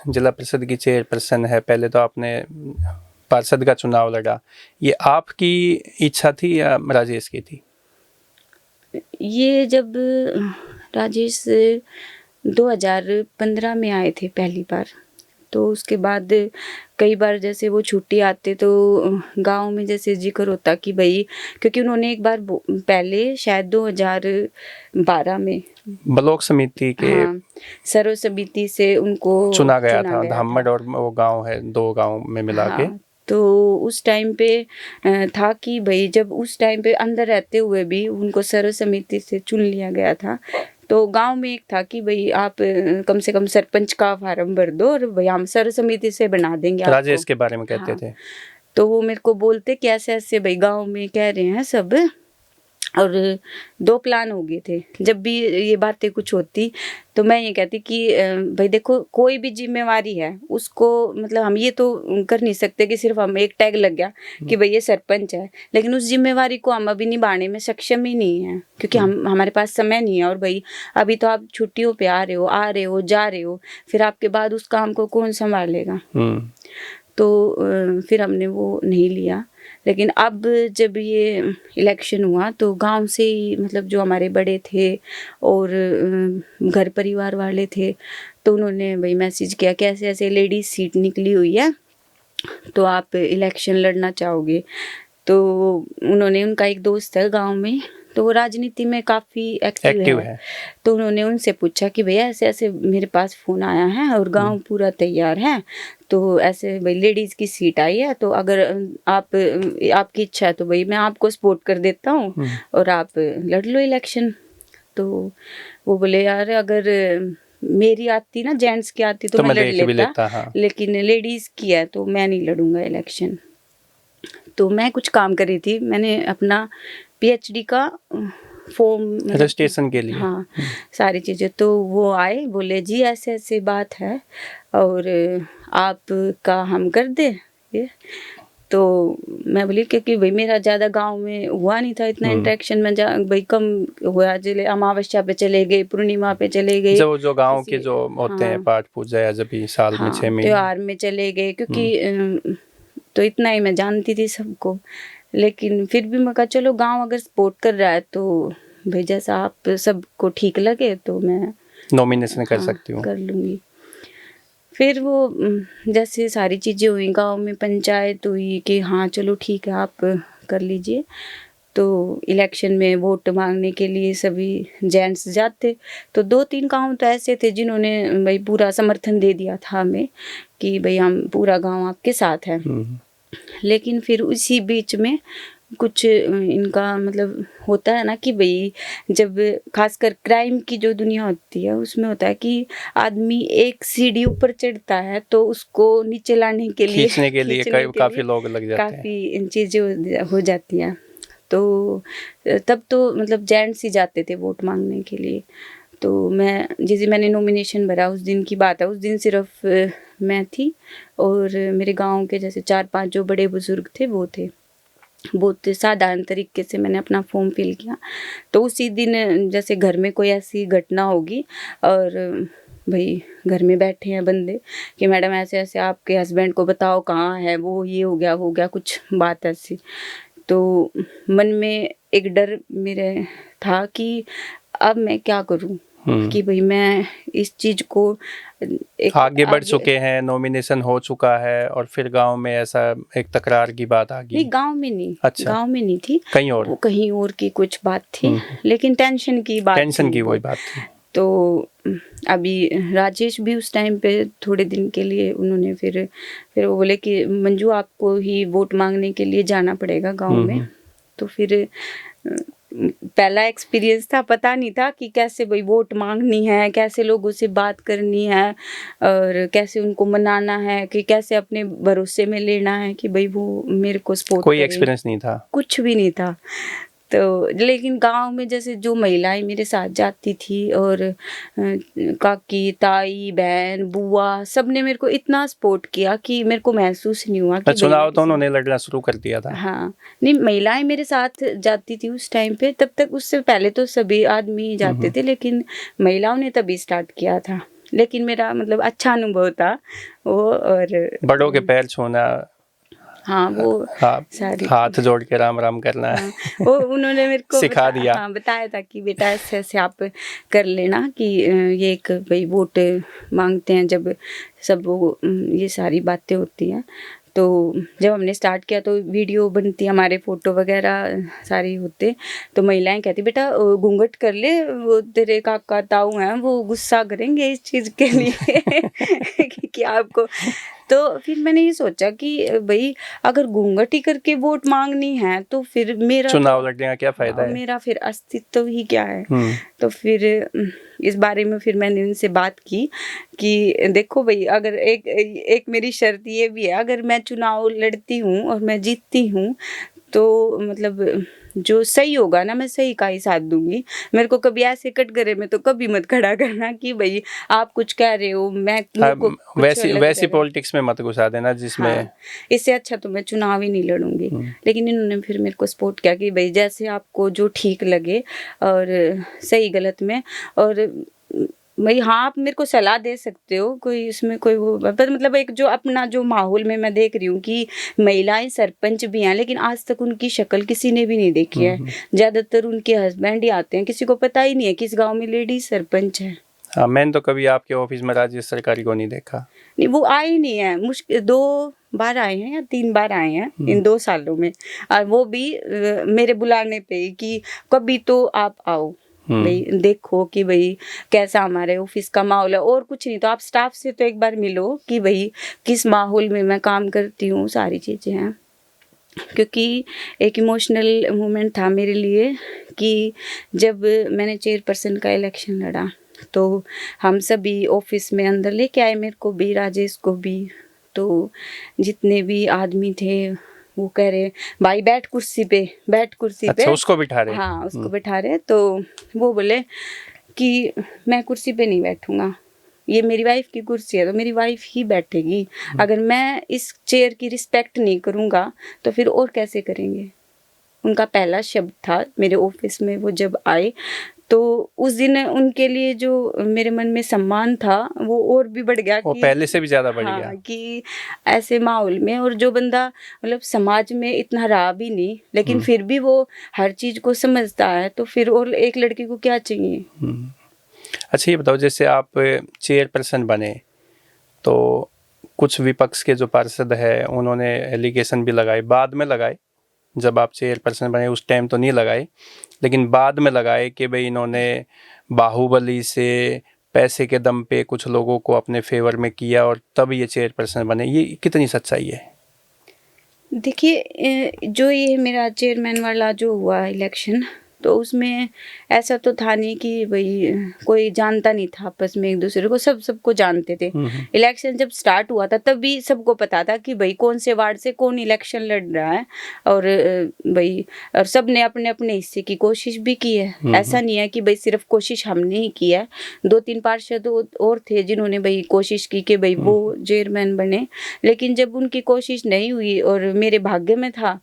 S1: जिला परिषद की चेयरपर्सन है, पहले तो आपने पार्षद का चुनाव लड़ा, ये आपकी इच्छा थी या राजेश की थी?
S2: ये जब राजेश 2015 में आए थे पहली बार, तो उसके बाद कई बार जैसे वो छुट्टी आते तो गाँव में जैसे ज़िक्र होता कि भई, क्योंकि उन्होंने एक बार पहले शायद 2012 में
S1: ब्लॉक समिति के
S2: हाँ, सर्व समिति से उनको
S1: चुना गया था, धामड़ और वो गांव है, 2 गांव में मिला के।
S2: हाँ, तो उस टाइम पे था कि भई जब उस टाइम पे अंदर रहते हुए भी उनको सर्व समिति से चुन लिया गया था, तो गाँव में एक था कि भई आप कम से कम सरपंच का फार्म भर दो और भई हम सर्व समिति से बना देंगे आपको।
S1: राजेश के बारे में कहते
S2: हाँ,
S1: थे।
S2: तो वो मेरे को बोलते कि ऐसे-ऐसे भई गाँव में कह रहे हैं सब, और 2 प्लान हो गए थे। जब भी ये बातें कुछ होती तो मैं ये कहती कि भाई देखो कोई भी ज़िम्मेवारी है उसको मतलब हम ये तो कर नहीं सकते कि सिर्फ़ हम एक टैग लग गया कि भाई ये सरपंच है, लेकिन उस ज़िम्मेवारी को हम अभी निभाने में सक्षम ही नहीं हैं क्योंकि हमारे पास समय नहीं है। और भाई अभी तो आप छुट्टियों पे आ रहे हो, जा रहे हो, फिर आपके बाद उस काम को कौन सँभालेगा? तो फिर हमने वो नहीं लिया। लेकिन अब जब ये इलेक्शन हुआ तो गांव से ही मतलब जो हमारे बड़े थे और घर परिवार वाले थे तो उन्होंने भाई मैसेज किया कि ऐसे ऐसे लेडीज सीट निकली हुई है तो आप इलेक्शन लड़ना चाहोगे? तो उन्होंने उनका एक दोस्त है गांव में तो वो राजनीति में काफ़ी एक्टिव है। तो उन्होंने उनसे पूछा कि भैया ऐसे ऐसे मेरे पास फ़ोन आया है और गांव पूरा तैयार है तो ऐसे भाई लेडीज़ की सीट आई है तो अगर आप आपकी इच्छा है तो भाई मैं आपको सपोर्ट कर देता हूँ और आप लड़ लो इलेक्शन। तो वो बोले यार अगर मेरी आती ना जेंट्स की आती तो मैं लड़ लेता हाँ। लेकिन लेडीज़ की है तो मैं नहीं लड़ूंगा इलेक्शन। तो मैं कुछ काम कर रही थी, मैंने अपना पीएचडी का फॉर्म
S1: रजिस्ट्रेशन के लिए
S2: हाँ सारी चीज़ें। तो वो आए बोले जी ऐसे ऐसे बात है और आपका हम कर दे ये। तो मैं बोली क्योंकि भाई मेरा ज़्यादा गांव में हुआ नहीं था इतना इंटरेक्शन में भाई कम हुआ। चले अमावस्या पे चले गए, पूर्णिमा पे चले गए,
S1: जो गांव के जो होते हैं पाठ पूजा या जब भी साल में 6 महीने
S2: त्योहार में चले गए क्योंकि तो इतना ही मैं जानती थी सबको। लेकिन फिर भी मैं कहा चलो गांव अगर सपोर्ट कर रहा है तो भाई जैसा आप सबको ठीक लगे तो मैं
S1: नॉमिनेशन कर सकती हूँ,
S2: कर लूँगी। फिर वो जैसे सारी चीज़ें हुई, गांव में पंचायत हुई कि हाँ चलो ठीक है आप कर लीजिए। तो इलेक्शन में वोट मांगने के लिए सभी जेंट्स जाते तो 2-3 गांव तो ऐसे थे जिन्होंने भाई पूरा समर्थन दे दिया था हमें कि भाई हम पूरा गांव आपके साथ है। लेकिन फिर उसी बीच में कुछ इनका मतलब होता है ना कि भाई जब खासकर क्राइम की जो दुनिया होती है उसमें होता है कि आदमी एक सीढ़ी ऊपर चढ़ता है तो उसको नीचे लाने के लिए
S1: खींचने के लिए काफ़ी लोग लग जाते हैं,
S2: काफ़ी चीज़ें हो जाती हैं। तो तब तो मतलब जेंट्स ही जाते थे वोट मांगने के लिए। तो मैं जैसे मैंने नॉमिनेशन भरा उस दिन की बात है, उस दिन सिर्फ मैं थी और मेरे गांव के जैसे 4-5 जो बड़े बुजुर्ग थे वो थे। बहुत साधारण तरीके से मैंने अपना फॉर्म फिल किया। तो उसी दिन जैसे घर में कोई ऐसी घटना होगी और भाई घर में बैठे हैं बंदे कि मैडम ऐसे ऐसे आपके हस्बैंड को बताओ कहाँ है वो, ये हो गया कुछ बात ऐसी। तो मन में एक डर मेरे था कि अब मैं क्या करूं कि भाई मैं इस चीज़ को
S1: आगे बढ़ चुके हैं, नॉमिनेशन हो चुका है और फिर गांव में ऐसा एक तकरार की बात आ गई।
S2: नहीं गांव में नहीं,
S1: अच्छा,
S2: गांव में नहीं थी, कहीं और की कुछ बात थी लेकिन टेंशन की वही बात थी। तो अभी राजेश भी उस टाइम पे थोड़े दिन के लिए उन्होंने फिर वो बोले कि मंजू आपको ही वोट मांगने के लिए जाना पड़ेगा गांव में। तो फिर पहला एक्सपीरियंस था, पता नहीं था कि कैसे भाई वोट मांगनी है, कैसे लोगों से बात करनी है और कैसे उनको मनाना है, कि कैसे अपने भरोसे में लेना है कि भाई वो मेरे को सपोर्ट
S1: कोई एक्सपीरियंस नहीं था,
S2: कुछ भी नहीं था। तो लेकिन गांव में जैसे जो महिलाएं मेरे साथ जाती थी और काकी, ताई, बहन, बुआ सब ने मेरे को इतना सपोर्ट किया कि मेरे को महसूस नहीं हुआ कि
S1: चुनाव तो उन्होंने लड़ना शुरू कर दिया था।
S2: हाँ नहीं, महिलाएं मेरे साथ जाती थी उस टाइम पे, तब तक उससे पहले तो सभी आदमी जाते थे लेकिन महिलाओं ने तभी स्टार्ट किया था। लेकिन मेरा मतलब अच्छा अनुभव था वो। और
S1: बड़ों के पैर छूना,
S2: हाँ वो
S1: हाथ जोड़ के राम राम करना,
S2: हाँ, वो उन्होंने मेरे को
S1: सिखा दिया।
S2: हाँ बताया था कि बेटा ऐसे ऐसे आप कर लेना कि ये एक भाई वोट मांगते हैं जब सब वो ये सारी बातें होती हैं। तो जब हमने स्टार्ट किया तो वीडियो बनती, हमारे फ़ोटो वगैरह सारी होते, तो महिलाएं कहती बेटा घूंघट कर ले, वो तेरे काका ताऊ हैं वो गुस्सा करेंगे इस चीज़ के लिए कि आपको। तो फिर मैंने ये सोचा कि भाई अगर घूंघट ही करके वोट मांगनी है तो फिर मेरा
S1: चुनाव लड़ने का क्या फ़ायदा है,
S2: मेरा फिर अस्तित्व ही क्या है। तो फिर इस बारे में फिर मैंने उनसे बात की कि देखो भाई अगर एक मेरी शर्त ये भी है, अगर मैं चुनाव लड़ती हूँ और मैं जीतती हूँ तो मतलब जो सही होगा ना, मैं सही का ही साथ दूंगी। मेरे को कभी ऐसे कटघरे में तो कभी मत खड़ा करना कि भाई आप कुछ कह रहे हो, मेरे को कुछ
S1: वैसी
S2: अलग
S1: वैसी
S2: लग रहा है।
S1: पॉलिटिक्स में मत घुसा देना जिसमें
S2: हाँ, इससे अच्छा तो मैं चुनाव ही नहीं लड़ूंगी। लेकिन इन्होंने फिर मेरे को सपोर्ट किया कि भाई जैसे आपको जो ठीक लगे और सही गलत में, और भाई हाँ आप मेरे को सलाह दे सकते हो, कोई इसमें कोई वो, पर मतलब एक जो अपना जो माहौल में मैं देख रही हूँ कि महिलाएं सरपंच भी हैं, लेकिन आज तक उनकी शक्ल किसी ने भी नहीं देखी है। ज़्यादातर उनके हस्बैंड ही आते हैं, किसी को पता ही नहीं है कि इस गाँव में लेडीज सरपंच है।
S1: हाँ, मैंने तो कभी आपके ऑफिस में राज्य सरकारी को नहीं देखा।
S2: नहीं, वो आए ही नहीं है, मुश्किल 2 बार आए हैं या 3 बार आए हैं इन 2 सालों में, और वो भी मेरे बुलाने पे ही कि कभी तो आप आओ भाई, देखो कि भाई कैसा हमारे ऑफिस का माहौल है, और कुछ नहीं तो आप स्टाफ से तो एक बार मिलो कि भाई किस माहौल में मैं काम करती हूँ, सारी चीज़ें हैं। क्योंकि एक इमोशनल मोमेंट था मेरे लिए कि जब मैंने चेयरपर्सन का इलेक्शन लड़ा, तो हम सभी ऑफिस में अंदर लेके आए, मेरे को भी, राजेश को भी। तो जितने भी आदमी थे वो कह रहे भाई बैठ कुर्सी पे, बैठ कुर्सी पे।
S1: अच्छा, उसको बिठा रहे?
S2: हाँ, उसको बिठा रहे। तो वो बोले कि मैं कुर्सी पे नहीं बैठूंगा, ये मेरी वाइफ की कुर्सी है तो मेरी वाइफ ही बैठेगी। अगर मैं इस चेयर की रिस्पेक्ट नहीं करूँगा तो फिर और कैसे करेंगे। उनका पहला शब्द था मेरे ऑफिस में, वो जब आए तो उस दिन उनके लिए जो मेरे मन में सम्मान था वो और भी बढ़ गया,
S1: वो
S2: कि
S1: पहले से भी ज़्यादा बढ़
S2: हाँ,
S1: गया।
S2: कि ऐसे माहौल में, और जो बंदा मतलब समाज में इतना रहा भी नहीं लेकिन फिर भी वो हर चीज़ को समझता है, तो फिर और एक लड़की को क्या चाहिए।
S1: अच्छा, ये बताओ, जैसे आप चेयरपर्सन बने तो कुछ विपक्ष के जो पार्षद है उन्होंने एलिगेशन भी लगाए, बाद में लगाए, जब आप चेयरपर्सन बने उस टाइम तो नहीं लगाए, लेकिन बाद में लगाए कि भाई इन्होंने बाहुबली से पैसे के दम पे कुछ लोगों को अपने फेवर में किया और तब ये चेयरपर्सन बने। ये कितनी सच्चाई है?
S2: देखिए, जो ये मेरा चेयरमैन वाला जो हुआ इलेक्शन, तो उसमें ऐसा तो था नहीं कि भाई कोई जानता नहीं था आपस में एक दूसरे को, सबको जानते थे। इलेक्शन जब स्टार्ट हुआ था तब भी सबको पता था कि भाई कौन से वार्ड से कौन इलेक्शन लड़ रहा है, और भाई और सब ने अपने अपने हिस्से की कोशिश भी की है। ऐसा नहीं है कि भाई सिर्फ कोशिश हमने ही की है, 2-3 पार्षद और थे जिन्होंने भाई कोशिश की कि भाई वो चेयरमैन बने, लेकिन जब उनकी कोशिश नहीं हुई और मेरे भाग्य में था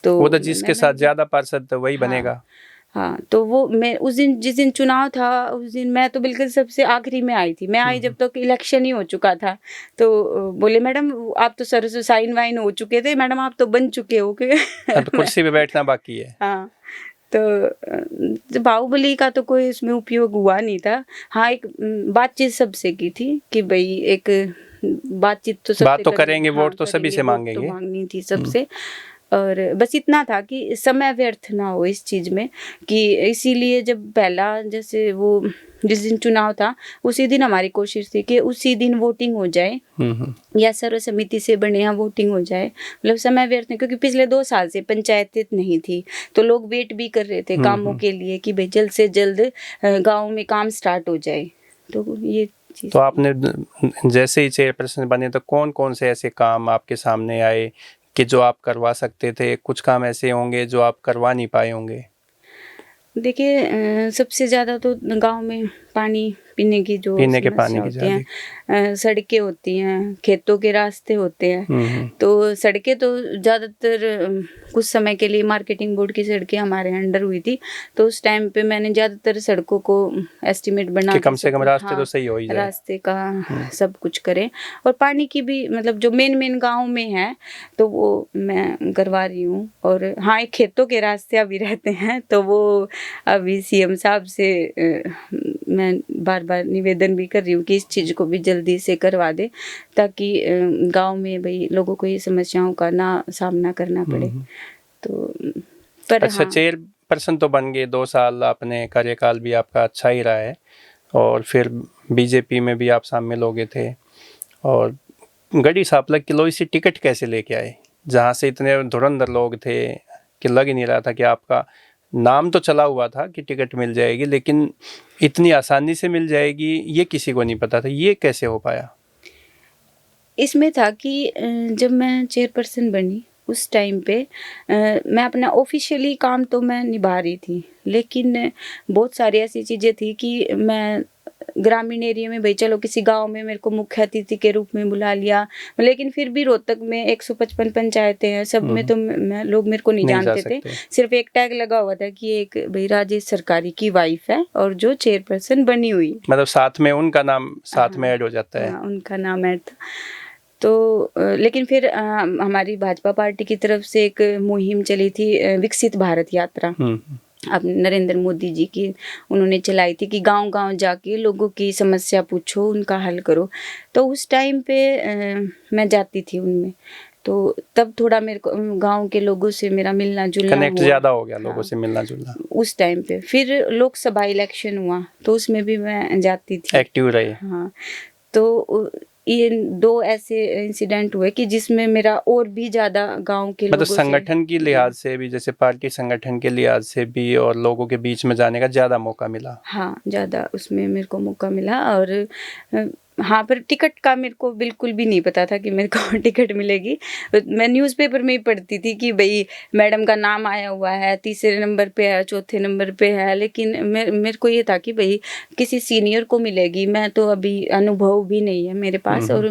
S2: तो
S1: वो तो जिसके साथ ज़्यादा पार्षद वही बनेगा।
S2: हाँ, तो वो मैं उस दिन, जिस दिन चुनाव था उस दिन मैं तो बिल्कुल सबसे आखिरी में आई थी। मैं आई जब तक इलेक्शन ही हो चुका था। तो बोले मैडम आप तो सर से साइन वाइन हो चुके थे, मैडम आप तो बन चुके हो के।
S1: अब कुर्सी पे बैठना बाकी है।
S2: हाँ, तो बाहुबली का तो कोई इसमें उपयोग हुआ नहीं था। हाँ, एक बातचीत सबसे की थी कि भाई एक बातचीत तो सबसे
S1: बात तो
S2: करेंगे।
S1: करेंगे,
S2: हाँ,
S1: वोट तो सभी से
S2: वोट तो
S1: मांगेंगे।
S2: मांगनी थी सबसे। और बस इतना था कि समय व्यर्थ ना हो इस चीज़ में, कि इसीलिए जब पहला जैसे वो जिस दिन चुनाव था उसी दिन हमारी कोशिश थी कि उसी दिन वोटिंग हो जाए, या सर्व समिति से बने यहाँ वोटिंग हो जाए। मतलब समय व्यर्थ नहीं, क्योंकि पिछले 2 साल से पंचायतें नहीं थी तो लोग वेट भी कर रहे थे कामों के लिए कि भाई जल्द से जल्द गाँव में काम स्टार्ट हो जाए। तो ये चीज़।
S1: तो आपने जैसे ही चेयरपर्सन बने तो कौन कौन से ऐसे काम आपके सामने आए कि जो आप करवा सकते थे? कुछ काम ऐसे होंगे जो आप करवा नहीं पाए होंगे।
S2: देखिए, सबसे ज़्यादा तो गांव में पानी पीने की जो
S1: पीने के
S2: समस्या
S1: पानी की
S2: होती हैं, सड़कें होती हैं, खेतों के रास्ते होते हैं। तो सड़कें तो ज़्यादातर कुछ समय के लिए मार्केटिंग बोर्ड की सड़कें हमारे अंडर हुई थी, तो उस टाइम पे मैंने ज़्यादातर सड़कों को एस्टिमेट बना
S1: कि कम से कम रास्ते
S2: हाँ,
S1: तो सही हो ही जाए।
S2: रास्ते का सब कुछ करें, और पानी की भी मतलब जो मेन गाँव में है तो वो मैं करवा रही हूँ। और हाँ, एक खेतों के रास्ते अभी रहते हैं तो वो अभी सीएम साहब से मैं बार बार निवेदन भी कर रही हूँ कि इस चीज़ को भी जल्दी से करवा दे, ताकि गांव में भाई लोगों को ये समस्याओं का ना सामना करना पड़े। तो पर
S1: अच्छा,
S2: हाँ,
S1: चेयरपर्सन तो बन गए, 2 साल आपने कार्यकाल भी आपका अच्छा ही रहा है, और फिर बीजेपी में भी आप शामिल हो गए थे, और गढ़ी सांपला किलोई से टिकट कैसे लेके आए जहाँ से इतने धुरंधर लोग थे कि लग ही नहीं रहा था कि आपका नाम तो चला हुआ था कि टिकट मिल जाएगी, लेकिन इतनी आसानी से मिल जाएगी ये किसी को नहीं पता था। ये कैसे हो पाया?
S2: इसमें था कि जब मैं चेयरपर्सन बनी उस टाइम पे मैं अपना ऑफिशियली काम तो मैं निभा रही थी, लेकिन बहुत सारी ऐसी चीज़ें थी कि मैं ग्रामीण एरिया में भाई चलो किसी गांव में मेरे को मुख्य अतिथि के रूप में बुला लिया, लेकिन फिर भी रोहतक में 155 पंचायतें हैं, सब में तो लोग मेरे को नहीं
S1: नहीं जा
S2: जानते थे।
S1: सकते।
S2: सिर्फ एक टैग लगा हुआ था कि एक भाई राजेश सरकारी की वाइफ है और जो चेयरपर्सन बनी हुई,
S1: मतलब साथ में उनका नाम साथ में
S2: हाँ,
S1: ऐड हो जाता है।
S2: हाँ, उनका नाम ऐड था। तो लेकिन फिर हमारी भाजपा पार्टी की तरफ से एक मुहिम चली थी, विकसित भारत यात्रा, अब नरेंद्र मोदी जी की उन्होंने चलाई थी कि गांव-गांव जाके लोगों की समस्या पूछो, उनका हल करो। तो उस टाइम पे मैं जाती थी उनमें, तो तब थोड़ा मेरे को गांव के लोगों से मेरा मिलना-जुलना
S1: कनेक्ट
S2: हुआ।
S1: ज़्यादा हो गया लोगों
S2: हाँ,
S1: से मिलना जुलना।
S2: उस टाइम पे फिर लोकसभा इलेक्शन हुआ तो उसमें भी मैं जाती थी।
S1: एक्टिव रहे।
S2: हाँ, तो ये 2 ऐसे इंसिडेंट हुए कि जिसमें मेरा और भी ज़्यादा गाँव के
S1: मतलब
S2: लोगों से
S1: संगठन की लिहाज से भी, जैसे पार्टी संगठन के लिहाज से भी, और लोगों के बीच में जाने का ज़्यादा मौका मिला।
S2: हाँ, ज़्यादा उसमें मेरे को मौका मिला। और हाँ, पर टिकट का मेरे को बिल्कुल भी नहीं पता था कि मेरे को टिकट मिलेगी। मैं न्यूज़पेपर में ही पढ़ती थी कि भई मैडम का नाम आया हुआ है, तीसरे नंबर पे है, चौथे नंबर पे है, लेकिन मेरे को ये था कि भई किसी सीनियर को मिलेगी। मैं तो अभी अनुभव भी नहीं है मेरे पास और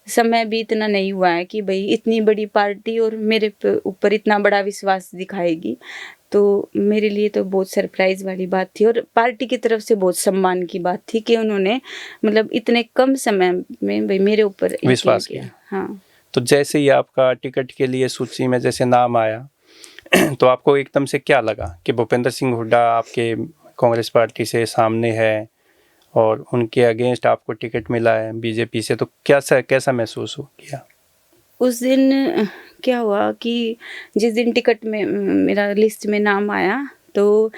S2: समय भी इतना नहीं हुआ है कि भई इतनी बड़ी पार्टी और मेरे ऊपर इतना बड़ा विश्वास दिखाएगी। तो मेरे लिए तो बहुत सरप्राइज़ वाली बात थी और पार्टी की तरफ से बहुत सम्मान की बात थी कि उन्होंने मतलब इतने कम समय में भई मेरे ऊपर यकीन
S1: विश्वास
S2: किया।
S1: किया।
S2: हाँ।
S1: तो जैसे ही आपका टिकट के लिए सूची में जैसे नाम आया तो आपको एकदम से क्या लगा कि भूपेंद्र सिंह हुड्डा आपके कांग्रेस पार्टी से सामने है और उनके अगेंस्ट आपको टिकट मिला है बीजेपी से, तो कैसा महसूस हो किया?
S2: उस दिन क्या हुआ कि जिस दिन टिकट में मेरा लिस्ट में नाम आया तो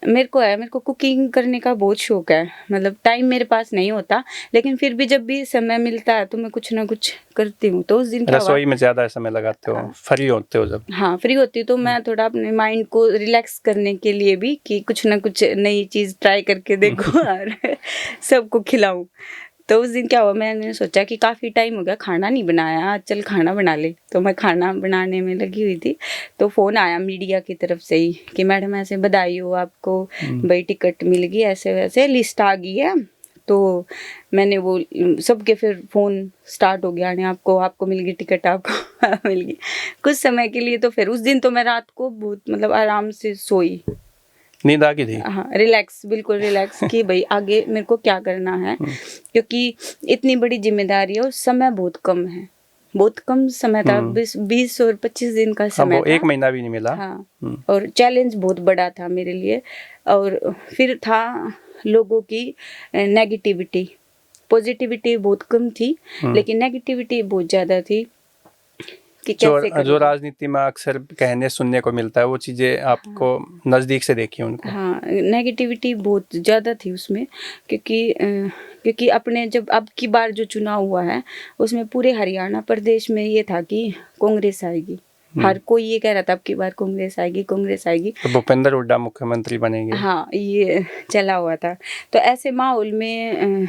S2: मेरे को कुकिंग करने का बहुत शौक है। मतलब टाइम मेरे पास नहीं होता, लेकिन फिर भी जब भी समय मिलता है तो मैं कुछ ना कुछ करती हूँ। तो उस दिन क्या हुआ,
S1: रसोई में ज़्यादा समय लगाते हो, फ्री होते हो जब?
S2: हाँ, फ्री होती तो मैं थोड़ा अपने माइंड को रिलैक्स करने के लिए भी कि कुछ ना कुछ नई चीज़ ट्राई करके देखूँ और सबको खिलाऊँ। तो उस दिन क्या हुआ, मैंने सोचा कि काफ़ी टाइम हो गया खाना नहीं बनाया, आज चल खाना बना ले। तो मैं खाना बनाने में लगी हुई थी, तो फ़ोन आया मीडिया की तरफ से ही कि मैडम ऐसे बधाई हो आपको, भाई टिकट मिल गई, ऐसे-वैसे लिस्ट आ गई है। तो मैंने वो सबके फिर फ़ोन स्टार्ट हो गया, आपको मिल गई टिकट, आपको मिल गई। कुछ समय के लिए तो फिर उस दिन तो मैं रात को बहुत मतलब आराम से सोई।
S1: नींद आ गई थी?
S2: हाँ, रिलैक्स, बिल्कुल रिलैक्स कि भई आगे मेरे को क्या करना है, क्योंकि इतनी बड़ी ज़िम्मेदारी है और समय बहुत कम है। बहुत कम समय था, 20 और 25 दिन का
S1: हाँ,
S2: समय
S1: वो
S2: था।
S1: 1 महीना भी नहीं मिला।
S2: हाँ, और चैलेंज बहुत बड़ा था मेरे लिए। और फिर था लोगों की नेगेटिविटी, पॉजिटिविटी बहुत कम थी, लेकिन नेगेटिविटी बहुत ज़्यादा थी कि कैसे
S1: जो
S2: करें।
S1: राजनीति में अक्सर कहने सुनने को मिलता है, वो चीज़ें आपको नज़दीक से देखी उनको?
S2: हाँ, नेगेटिविटी बहुत ज़्यादा थी उसमें, क्योंकि अपने जब अब की बार जो चुनाव हुआ है उसमें पूरे हरियाणा प्रदेश में ये था कि कांग्रेस आएगी। हर कोई ये कह रहा था अब की बार कांग्रेस आएगी, कांग्रेस आएगी।
S1: तो भूपेंद्र हुड्डा मुख्यमंत्री बनेंगे।
S2: हाँ, ये चला हुआ था। तो ऐसे माहौल में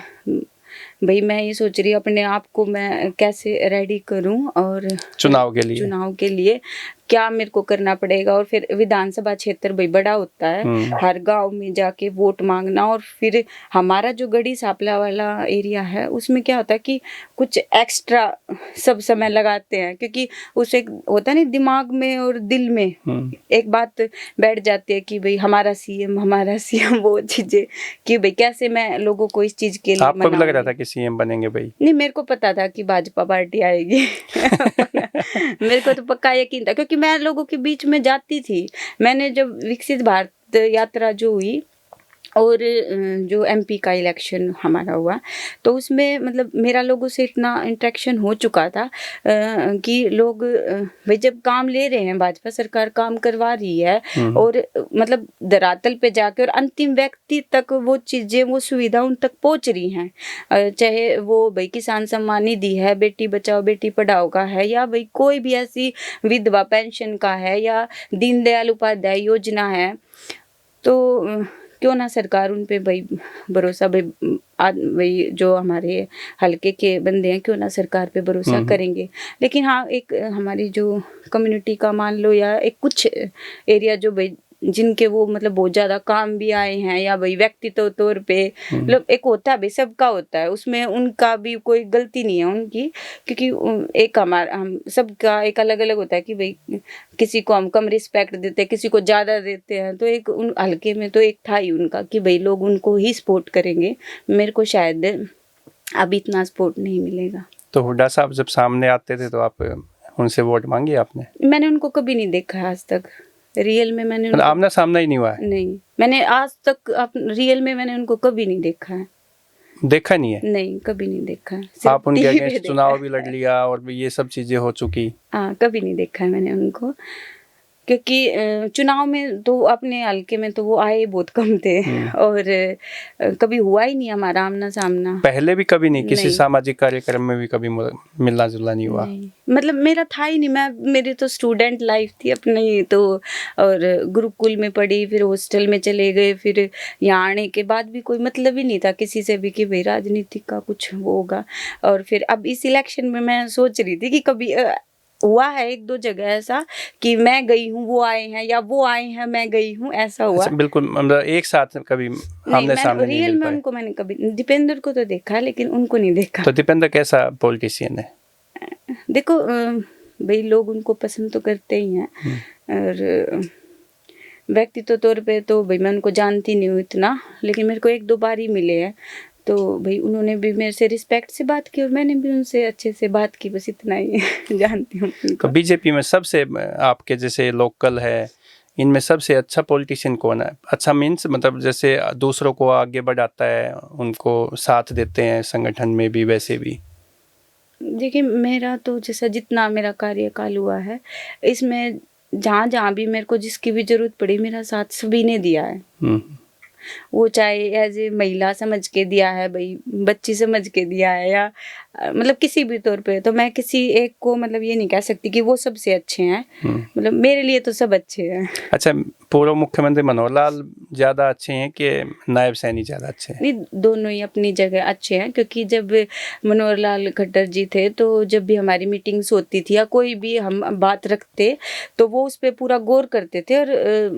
S2: भई मैं ये सोच रही हूँ अपने आप को मैं कैसे रेडी करूँ और
S1: चुनाव के लिए
S2: क्या मेरे को करना पड़ेगा। और फिर विधानसभा क्षेत्र भई बड़ा होता है, हर गाँव में जाके वोट मांगना। और फिर हमारा जो गढ़ी सांपला वाला एरिया है उसमें क्या होता है कि कुछ एक्स्ट्रा सब समय लगाते हैं, क्योंकि उसे होता नहीं दिमाग में और दिल में एक बात बैठ जाती है कि भाई हमारा सीएम वो चीजें कि भाई कैसे मैं लोगों को इस चीज के लिए
S1: आपको भी लग रहा
S2: मनाऊंगी।
S1: था कि सीएम बनेंगे भाई?
S2: नहीं, मेरे को पता था कि भाजपा पार्टी आएगी मेरे को तो पक्का यकीन था, क्योंकि मैं लोगों के बीच में जाती थी। मैंने जब विकसित भारत यात्रा जो हुई और जो एमपी का इलेक्शन हमारा हुआ तो उसमें मतलब मेरा लोगों से इतना इंटरेक्शन हो चुका था कि लोग भाई जब काम ले रहे हैं, भाजपा सरकार काम करवा रही है और मतलब धरातल पे जाके और अंतिम व्यक्ति तक वो चीज़ें, वो सुविधा उन तक पहुंच रही हैं। चाहे वो भाई किसान सम्मान निधि है, बेटी बचाओ बेटी पढ़ाओ का है, या भाई कोई भी ऐसी विधवा पेंशन का है, या दीनदयाल उपाध्याय योजना है। तो क्यों ना सरकार उन पे भाई भरोसा भाई जो हमारे हल्के के बंदे हैं क्यों ना सरकार पे भरोसा करेंगे। लेकिन हाँ, एक हमारी जो कम्युनिटी का मान लो या एक कुछ एरिया जो भाई जिनके वो मतलब बहुत ज़्यादा काम भी आए हैं या भाई व्यक्तित्व तौर पे मतलब एक होता है भाई, सबका होता है, उसमें उनका भी कोई गलती नहीं है उनकी, क्योंकि एक हमारा हम सबका एक अलग अलग होता है कि भाई किसी को हम कम रिस्पेक्ट देते हैं, किसी को ज़्यादा देते हैं। तो एक उन हल्के में तो एक था ही उनका कि भाई लोग उनको ही सपोर्ट करेंगे। मेरे को शायद अब इतना सपोर्ट नहीं मिलेगा।
S1: तो हुड्डा साहब जब सामने आते थे तो आप उनसे वोट मांगी आपने?
S2: मैंने उनको कभी नहीं देखा है आज तक रियल में। मैंने
S1: मतलब आमना सामना ही नहीं हुआ है?
S2: नहीं, मैंने आज तक रियल में मैंने उनको कभी नहीं देखा है।
S1: देखा नहीं है?
S2: नहीं, कभी नहीं देखा है।
S1: आप उनके
S2: टीवी पे
S1: अगेंस्ट
S2: देखा
S1: चुनाव
S2: है।
S1: भी लड़ लिया और भी ये सब चीजें हो चुकी।
S2: हाँ, कभी नहीं देखा है मैंने उनको, क्योंकि चुनाव में तो अपने हल्के में तो वो आए बहुत कम थे और कभी हुआ ही नहीं हमारा आमना सामना।
S1: पहले भी कभी नहीं किसी
S2: नहीं।
S1: सामाजिक कार्यक्रम में भी कभी मिलना जुलना नहीं हुआ?
S2: नहीं, मतलब मेरा था ही नहीं। मेरी तो स्टूडेंट लाइफ थी अपनी तो, और गुरुकुल में पढ़ी, फिर हॉस्टल में चले गए, फिर यहाँ आने के बाद भी कोई मतलब ही नहीं था किसी से भी कि भाई राजनीति का कुछ वो होगा। और फिर अब इस इलेक्शन में मैं सोच रही थी कि कभी हुआ है एक दो जगह ऐसा कि मैं गई हूँ वो आए हैं, या वो आए हैं मैं गई हूँ, ऐसा हुआ।
S1: अच्छा, बिल्कुल मतलब एक साथ कभी आमने सामने नहीं
S2: रियल
S1: मिल
S2: में
S1: पाए?
S2: उनको मैंने कभी, दीपेंद्र को तो देखा है लेकिन उनको नहीं देखा।
S1: तो दीपेंद्र कैसा पॉलिटिशियन है?
S2: देखो भाई लोग उनको पसंद तो करते ही हैं, और व्यक्तित्व तौर पे तो भाई मैं उनको जानती नहीं हूँ इतना, लेकिन मेरे को एक दो बार ही मिले हैं। तो भाई उन्होंने भी मेरे से रिस्पेक्ट से बात की और मैंने भी उनसे अच्छे से बात की, बस इतना ही जानती हूँ
S1: तो
S2: उनको।
S1: बीजेपी में सबसे आपके जैसे लोकल है, इनमें सबसे अच्छा पॉलिटिशियन कौन है? अच्छा मीन्स मतलब जैसे दूसरों को आगे बढ़ाता है, उनको साथ देते हैं संगठन में भी, वैसे भी?
S2: देखिए, मेरा तो जैसा जितना मेरा कार्यकाल हुआ है इसमें जहाँ जहाँ भी मेरे को जिसकी भी जरूरत पड़ी मेरा साथ सभी ने दिया है। वो चाहे एज ए महिला समझ के दिया है, भाई बच्ची समझ के दिया है, या मतलब किसी भी तौर पे। तो मैं किसी एक को मतलब ये नहीं कह सकती कि वो सबसे अच्छे हैं, मतलब मेरे लिए तो सब अच्छे हैं।
S1: अच्छा, पूर्व मुख्यमंत्री मनोहर लाल ज़्यादा अच्छे हैं कि नायब सैनी ज़्यादा अच्छे हैं?
S2: नहीं, दोनों ही अपनी जगह अच्छे हैं, क्योंकि जब मनोहर लाल खट्टर जी थे तो जब भी हमारी मीटिंग्स होती थी या कोई भी हम बात रखते तो वो उस पर पूरा गौर करते थे और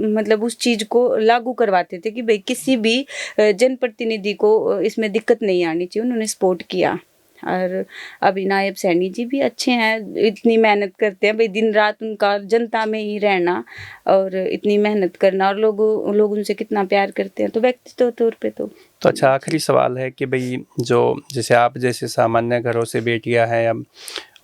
S2: मतलब उस चीज़ को लागू करवाते थे कि भाई किसी भी जनप्रतिनिधि को इसमें दिक्कत नहीं आनी चाहिए। उन्होंने सपोर्ट किया। और अभी नायब सैनी जी भी अच्छे हैं, इतनी मेहनत करते हैं भाई, दिन रात उनका जनता में ही रहना और इतनी मेहनत करना, और लोग उनसे कितना प्यार करते हैं। तो व्यक्तित्व तौर पे तो
S1: अच्छा, आखिरी सवाल है कि भाई जो जैसे आप जैसे सामान्य घरों से बेटियां हैं अब,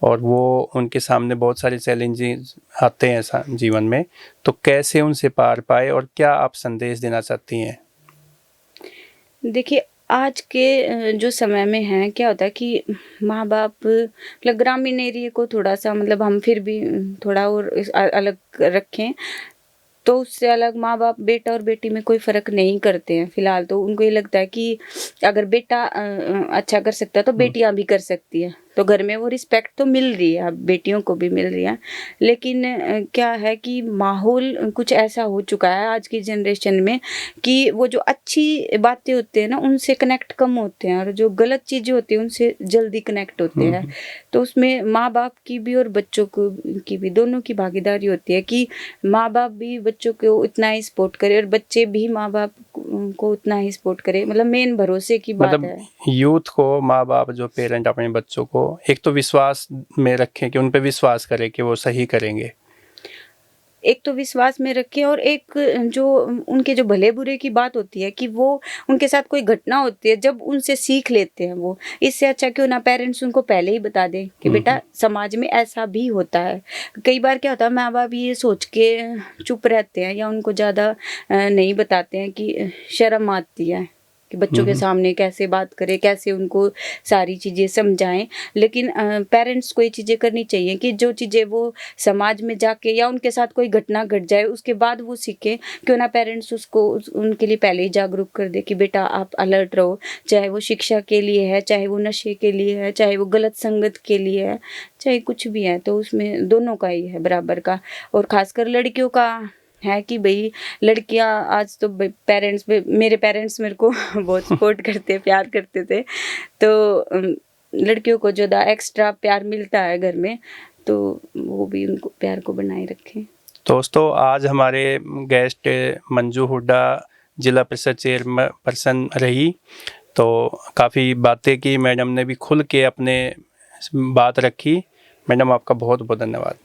S1: और वो उनके सामने बहुत सारे चैलेंजेस आते हैं जीवन में, तो कैसे उनसे पार पाए और क्या आप संदेश देना चाहती हैं?
S2: देखिए, आज के जो समय में है क्या होता है कि माँ बाप मतलब ग्रामीण एरिया को थोड़ा सा मतलब हम फिर भी थोड़ा और अलग रखें, तो उससे अलग माँ बाप बेटा और बेटी में कोई फ़र्क नहीं करते हैं फिलहाल। तो उनको ये लगता है कि अगर बेटा अच्छा कर सकता है तो बेटियां भी कर सकती है। तो घर में वो रिस्पेक्ट तो मिल रही है, अब बेटियों को भी मिल रही है, लेकिन क्या है कि माहौल कुछ ऐसा हो चुका है आज की जनरेशन में कि वो जो अच्छी बातें होती हैं ना उनसे कनेक्ट कम होते हैं, और जो गलत चीज़ें होती हैं उनसे जल्दी कनेक्ट होते हैं। तो उसमें माँ बाप की भी और बच्चों को की भी दोनों की भागीदारी होती है कि माँ बाप भी बच्चों को उतना ही सपोर्ट करे और बच्चे भी माँ बाप को उतना ही सपोर्ट करे। मतलब मेन भरोसे की बात
S1: मतलब
S2: है।
S1: यूथ को, माँ बाप जो पेरेंट अपने बच्चों को एक तो विश्वास में रखें कि उन पे विश्वास करें कि वो सही करेंगे।
S2: एक तो विश्वास में रखें, और एक जो उनके जो भले बुरे की बात होती है कि वो उनके साथ कोई घटना होती है जब उनसे सीख लेते हैं वो, इससे अच्छा क्यों ना पेरेंट्स उनको पहले ही बता दें कि बेटा समाज में ऐसा भी होता है। कई बार क्या होता है माँ बाप ये सोच के चुप रहते हैं या उनको ज़्यादा नहीं बताते हैं कि शर्म आती है कि बच्चों के सामने कैसे बात करें, कैसे उनको सारी चीज़ें समझाएं। लेकिन पेरेंट्स को ये चीज़ें करनी चाहिए कि जो चीज़ें वो समाज में जाके या उनके साथ कोई घटना घट जाए उसके बाद वो सीखें, क्यों ना पेरेंट्स उसको उनके लिए पहले ही जागरूक कर दे कि बेटा आप अलर्ट रहो, चाहे वो शिक्षा के लिए है, चाहे वो नशे के लिए है, चाहे वो गलत संगत के लिए है, चाहे कुछ भी है। तो उसमें दोनों का ही है बराबर का, और खासकर लड़कियों का है कि भाई लड़कियां आज तो पेरेंट्स मेरे पेरेंट्स मेरे को बहुत सपोर्ट करते प्यार करते थे, तो लड़कियों को जो एक्स्ट्रा प्यार मिलता है घर में, तो वो भी उनको प्यार को बनाए रखें।
S1: दोस्तों आज हमारे गेस्ट मंजू हुड्डा जिला परिषद चेयरपर्सन रही, तो काफ़ी बातें की मैडम ने भी, खुल के अपने बात रखी। मैडम आपका बहुत बहुत धन्यवाद।